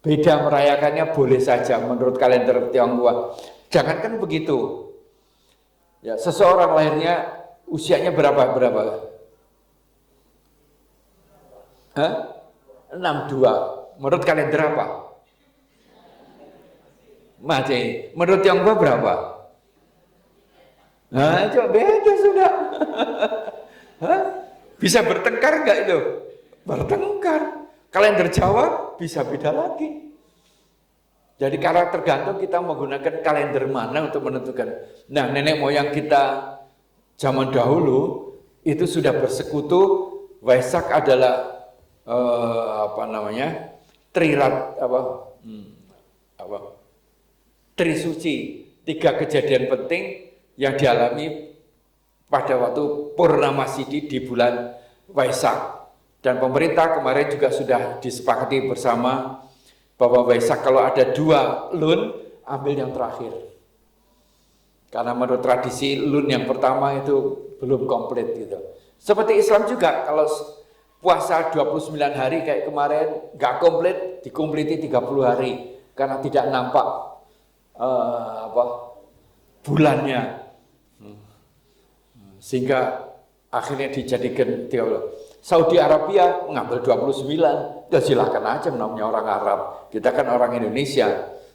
[SPEAKER 1] Beda merayakannya boleh saja menurut kalender Tionghoa. Jangankan begitu. Ya, seseorang lahirnya usianya berapa? Hah? 62. Menurut kalender apa? Masih. Menurut Tionghoa berapa? Nah, coba beda sudah. Hah? Bisa bertengkar enggak itu? Bertengkar. Kalender Jawa bisa beda lagi. Jadi karena tergantung kita menggunakan kalender mana untuk menentukan. Nah, nenek moyang kita zaman dahulu itu sudah bersekutu. Waisak adalah Trisuci, 3 kejadian penting yang dialami pada waktu Purnama Sidi di bulan Waisak. Dan pemerintah kemarin juga sudah disepakati bersama bahwa Waisak kalau ada 2 lun, ambil yang terakhir. Karena menurut tradisi lun yang pertama itu belum komplit gitu. Seperti Islam juga, kalau puasa 29 hari kayak kemarin nggak komplit, dikompliti 30 hari karena tidak nampak bulannya, sehingga akhirnya dijadikan teologi. Saudi Arabia mengambil 29, ya silahkan aja namanya orang Arab, kita kan orang Indonesia,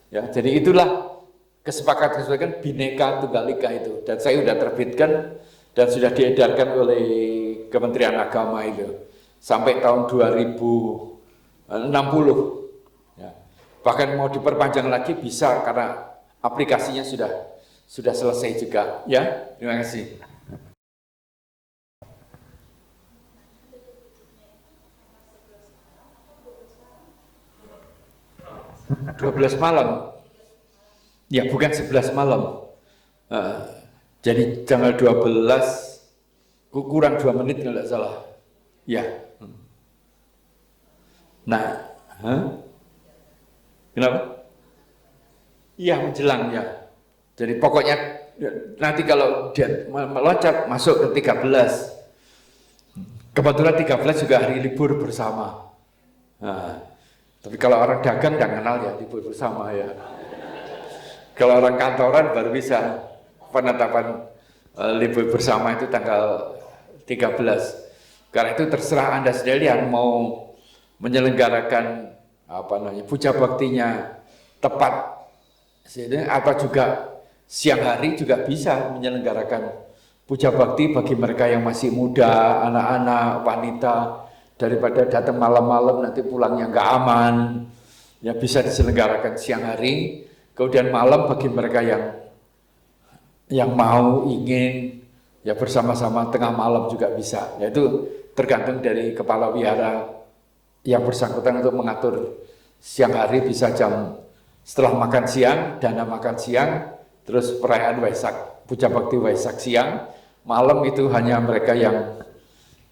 [SPEAKER 1] ya. Jadi itulah kesepakatan Bhinneka Tunggal Ika itu, dan saya sudah terbitkan dan sudah diedarkan oleh Kementerian Agama itu sampai tahun 2060, ya. Bahkan mau diperpanjang lagi bisa karena aplikasinya sudah selesai juga, ya. Terima kasih. 12 malam. Ya, bukan 11 malam. Jadi tanggal 12 kurang 2 menit kalau tidak salah. Ya. Nah, kenapa? Iya, menjelang ya. Jadi pokoknya nanti kalau dia meloncat masuk ke 13. Kebetulan 13 juga hari libur bersama. Nah, tapi kalau orang dagang nggak kenal ya libur bersama ya. Kalau orang kantoran baru bisa penetapan libur bersama itu tanggal 13. Karena itu terserah Anda sekalian mau menyelenggarakan puja baktinya tepat atau juga siang hari juga bisa menyelenggarakan puja bakti bagi mereka yang masih muda, anak-anak, wanita, daripada datang malam-malam nanti pulangnya nggak aman. Ya bisa diselenggarakan siang hari, kemudian malam bagi mereka yang mau ingin ya bersama-sama tengah malam juga bisa. Yaitu tergantung dari kepala wihara yang bersangkutan untuk mengatur siang hari bisa jam setelah makan siang, dana makan siang, terus perayaan Waisak, puja bakti Waisak siang, malam itu hanya mereka yang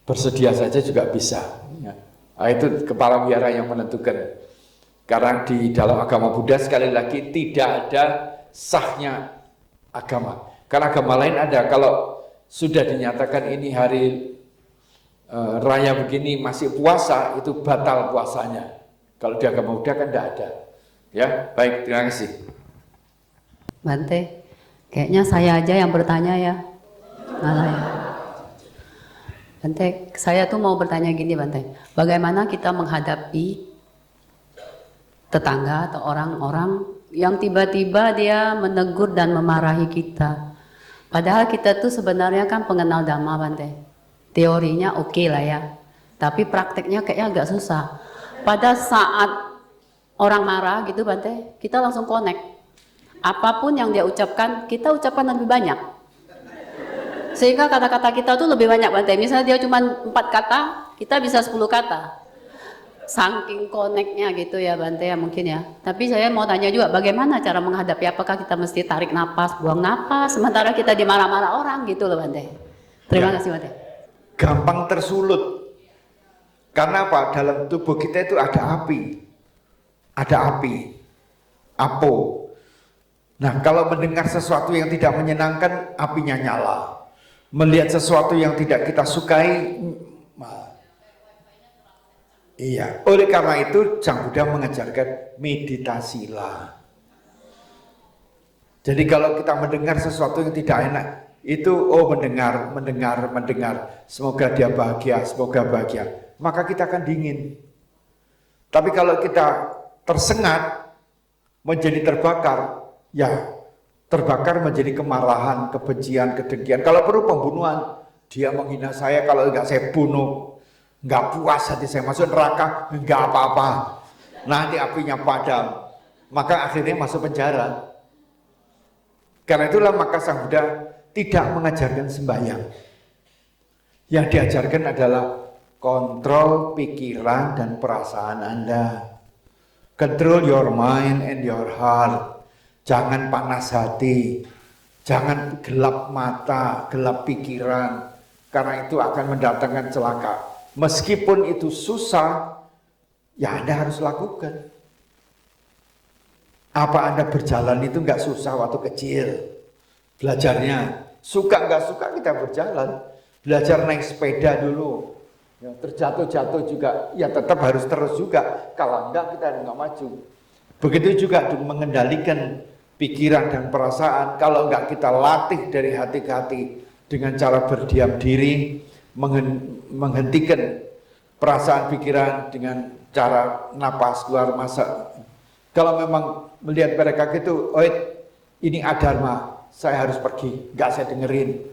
[SPEAKER 1] bersedia saja juga bisa. Ya. Nah, itu kepala wihara yang menentukan. Karena di dalam agama Buddha sekali lagi tidak ada sahnya agama. Karena agama lain ada, kalau sudah dinyatakan ini hari raya begini masih puasa, itu batal puasanya. Kalau di agama Buddha kan tidak ada. Ya, baik, terima kasih.
[SPEAKER 6] Bante, kayaknya saya aja yang bertanya ya. Malah ya. Bante, saya tuh mau bertanya gini Bante. Bagaimana kita menghadapi tetangga atau orang-orang yang tiba-tiba dia menegur dan memarahi kita. Padahal kita tuh sebenarnya kan pengenal Dhamma Bante. Teorinya oke lah ya, tapi prakteknya kayaknya agak susah. Pada saat orang marah gitu Bante, kita langsung connect. Apapun yang dia ucapkan, kita ucapkan lebih banyak. Sehingga kata-kata kita tuh lebih banyak Bante. Misalnya dia cuma 4 kata, kita bisa 10 kata. Saking connect-nya gitu ya Bante ya mungkin ya. Tapi saya mau tanya juga bagaimana cara menghadapi, apakah kita mesti tarik napas, buang napas, sementara kita dimarah-marah orang gitu loh Bante. Terima kasih Bante.
[SPEAKER 1] Gampang tersulut. Karena apa? Dalam tubuh kita itu ada api. Ada api. Apo. Nah, kalau mendengar sesuatu yang tidak menyenangkan, apinya nyala. Melihat sesuatu yang tidak kita sukai, iya. Oleh karena itu, Sang Buddha mengajarkan meditasilah. Jadi kalau kita mendengar sesuatu yang tidak enak, itu mendengar, semoga dia bahagia, semoga bahagia, maka kita akan dingin. Tapi kalau kita tersengat, menjadi terbakar, ya terbakar menjadi kemarahan, kebencian, kedengkian. Kalau perlu pembunuhan, dia menghina saya, kalau enggak saya bunuh. Enggak puas hati saya masuk neraka, enggak apa-apa. Nanti apinya padam, maka akhirnya masuk penjara. Karena itulah maka Sang Buddha tidak mengajarkan sembahyang. Yang diajarkan adalah kontrol pikiran dan perasaan Anda. Control your mind and your heart. Jangan panas hati, jangan gelap mata, gelap pikiran, karena itu akan mendatangkan celaka. Meskipun itu susah, ya Anda harus lakukan. Apa Anda berjalan itu nggak susah waktu kecil? Belajarnya, suka nggak suka kita berjalan. Belajar naik sepeda dulu, ya, terjatuh-jatuh juga, ya tetap harus terus juga. Kalau enggak kita nggak maju. Begitu juga mengendalikan pikiran dan perasaan. Kalau enggak kita latih dari hati ke hati dengan cara berdiam diri, menghentikan perasaan pikiran dengan cara napas keluar masa. Kalau memang melihat mereka gitu, oh ini adharma, saya harus pergi, nggak saya dengerin.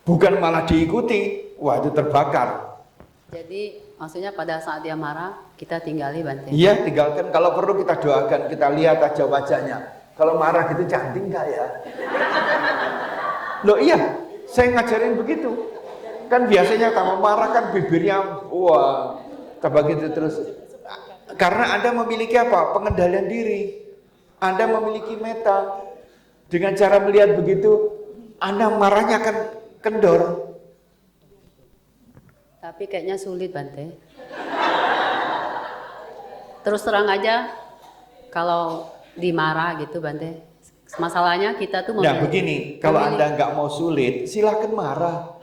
[SPEAKER 1] Bukan malah diikuti, wah itu terbakar.
[SPEAKER 6] Jadi maksudnya pada saat dia marah, kita tinggali Bante.
[SPEAKER 1] Iya, tinggalkan. Kalau perlu kita doakan, kita lihat aja wajahnya. Kalau marah gitu cantik nggak ya? Loh iya, saya ngajarin begitu. Kan biasanya kalau marah kan bibirnya, wah, tambah gitu terus. Karena Anda memiliki apa? Pengendalian diri. Anda memiliki meta. Dengan cara melihat begitu, Anda marahnya akan kendor.
[SPEAKER 6] Tapi kayaknya sulit Bante. Terus terang aja, kalau dimarah gitu Bante, masalahnya kita tuh
[SPEAKER 1] Nah begini, kalau Anda nggak mau sulit, silahkan marah.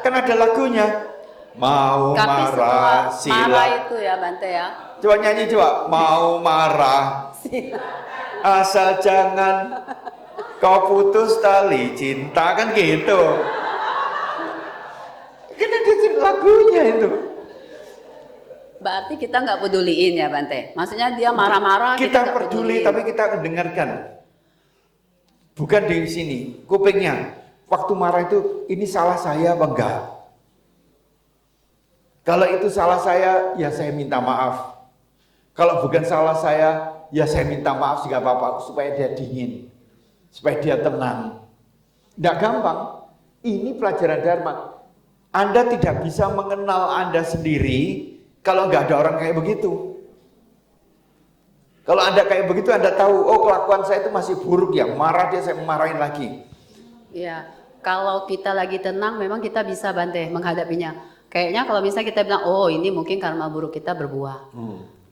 [SPEAKER 1] Kan ada lagunya. Mau
[SPEAKER 6] tapi
[SPEAKER 1] marah,
[SPEAKER 6] marah itu ya Bante ya.
[SPEAKER 1] Coba nyanyi coba. Mau marah, asal jangan Kau putus tali cinta kan gitu. Kan ada lagunya itu.
[SPEAKER 6] Berarti kita nggak peduliin ya Bante. Maksudnya dia marah-marah.
[SPEAKER 1] Kita
[SPEAKER 6] nggak
[SPEAKER 1] peduli
[SPEAKER 6] peduliin.
[SPEAKER 1] tapi kita dengarkan. Bukan di sini, kupingnya. Waktu marah itu, ini salah saya apa enggak? Kalau itu salah saya, ya saya minta maaf. Kalau bukan salah saya, ya saya minta maaf juga apa-apa supaya dia dingin, supaya dia tenang. Tidak gampang. Ini pelajaran Dharma. Anda tidak bisa mengenal Anda sendiri kalau nggak ada orang kayak begitu. Kalau Anda kayak begitu, Anda tahu, oh kelakuan saya itu masih buruk ya, marah dia, saya marahin lagi.
[SPEAKER 6] Iya, kalau kita lagi tenang memang kita bisa Bante menghadapinya. Kayaknya kalau misalnya kita bilang, oh ini mungkin karma buruk kita berbuah.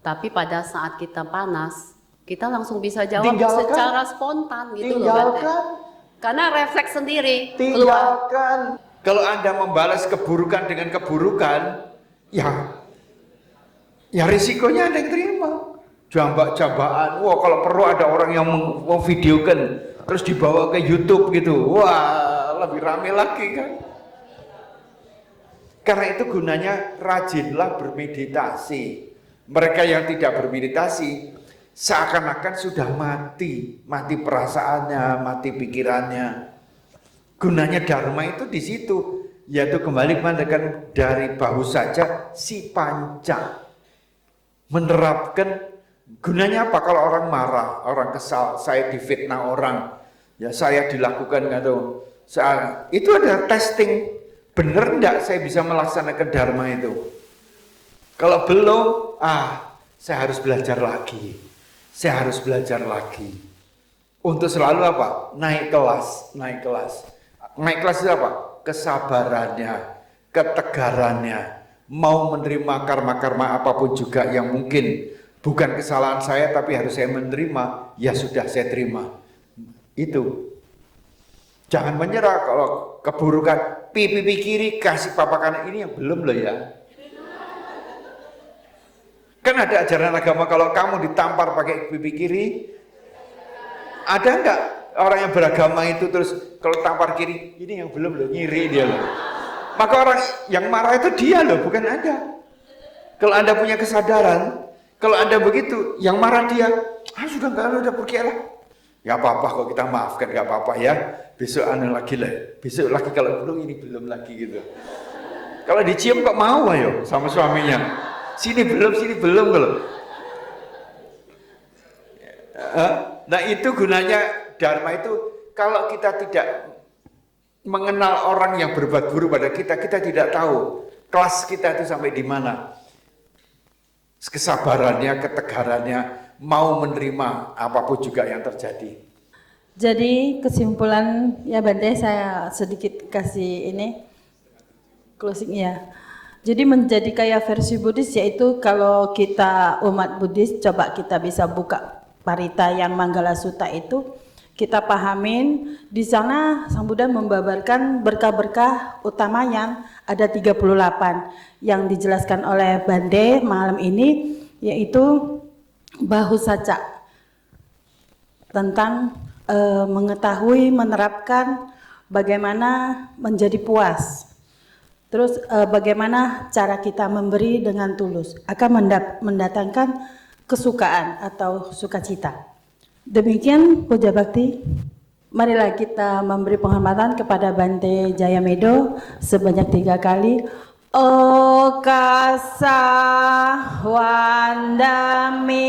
[SPEAKER 6] Tapi pada saat kita panas, kita langsung bisa jawab
[SPEAKER 1] Tinggalkan.
[SPEAKER 6] secara spontan gitu loh Bante.
[SPEAKER 1] Tinggalkan.
[SPEAKER 6] Karena refleks sendiri keluar.
[SPEAKER 1] Tinggalkan. Kalau Anda membalas keburukan dengan keburukan, ya risikonya Anda yang terima. Jambak-jambakan, wah kalau perlu ada orang yang memvideokan terus dibawa ke YouTube gitu, wah lebih rame lagi kan. Karena itu gunanya rajinlah bermeditasi. Mereka yang tidak bermeditasi seakan-akan sudah mati perasaannya, mati pikirannya. Gunanya Dharma itu di situ, yaitu kembali menandakan dari bahu saja si panca. Menerapkan gunanya apa kalau orang marah, orang kesal, saya difitnah orang, ya saya dilakukan gitu. Itu ada testing, bener enggak saya bisa melaksanakan Dharma itu? Kalau belum, saya harus belajar lagi. Saya harus belajar lagi. Untuk selalu apa? Naik kelas, naik kelas. Naik kelas itu apa? Kesabarannya, ketegarannya, mau menerima karma-karma apapun juga yang mungkin bukan kesalahan saya tapi harus saya menerima, ya sudah saya terima. Itu. Jangan menyerah kalau keburukan pipi kiri kasih papa kanan, ini yang belum loh ya. Kan ada ajaran agama kalau kamu ditampar pakai pipi kiri, ada enggak orang yang beragama itu terus kalau tampar kiri, ini yang belum loh, ngiri dia loh. Maka orang yang marah itu dia loh, bukan Anda. Kalau Anda punya kesadaran, kalau Anda begitu, yang marah dia, sudah enggak, udah pergi lah. Ya apa-apa kok kita maafkan, enggak apa-apa ya. Besok lagi lah, besok lagi kalau belum ini belum lagi gitu. Kalau dicium kok mau ayo sama suaminya. Sini belum kalau. Nah itu gunanya Dharma itu, kalau kita tidak mengenal orang yang berbuat buruk pada kita, kita tidak tahu kelas kita itu sampai di mana. Kesabarannya, ketegarannya, mau menerima apapun juga yang terjadi.
[SPEAKER 2] Jadi kesimpulan ya Bante, saya sedikit kasih ini closing ya. Jadi menjadi kayak versi Buddhis, yaitu kalau kita umat Buddhis coba kita bisa buka Parita yang Manggala Sutta itu, kita pahamin di sana Sang Buddha membabarkan berkah-berkah utama yang ada 38 yang dijelaskan oleh Bante malam ini, yaitu bahu saca, tentang mengetahui, menerapkan bagaimana menjadi puas. Terus bagaimana cara kita memberi dengan tulus akan mendatangkan kesukaan atau sukacita. Demikian Puja Bakti. Marilah kita memberi penghormatan kepada Bante Jayamedo sebanyak 3 kali. Okasa wandami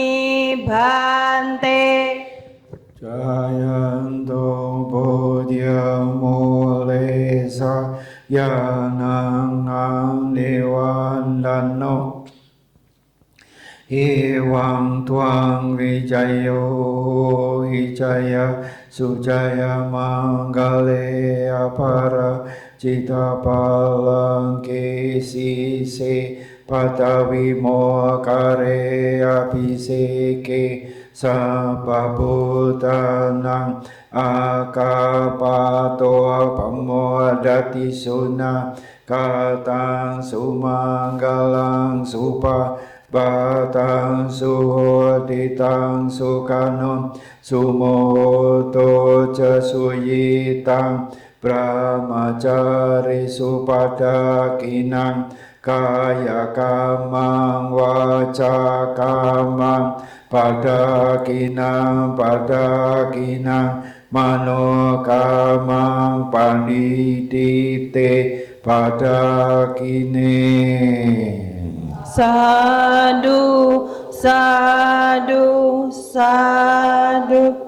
[SPEAKER 2] Bante.
[SPEAKER 1] Jayanto bodhya molesa yanang niwandano Ewang tuang vijayo hijaya sujaya manggale apara cita palangke sise patavi moakare abhiseke sababutanang akapato pamodati suna katang sumanggalang supa batang suhoditang sukano sumoto jasuyitang brahmacari supadakinang kaya kamang waca kamang padakinang mano kamang panidite padakine.
[SPEAKER 2] Sadu, sadu, sadu.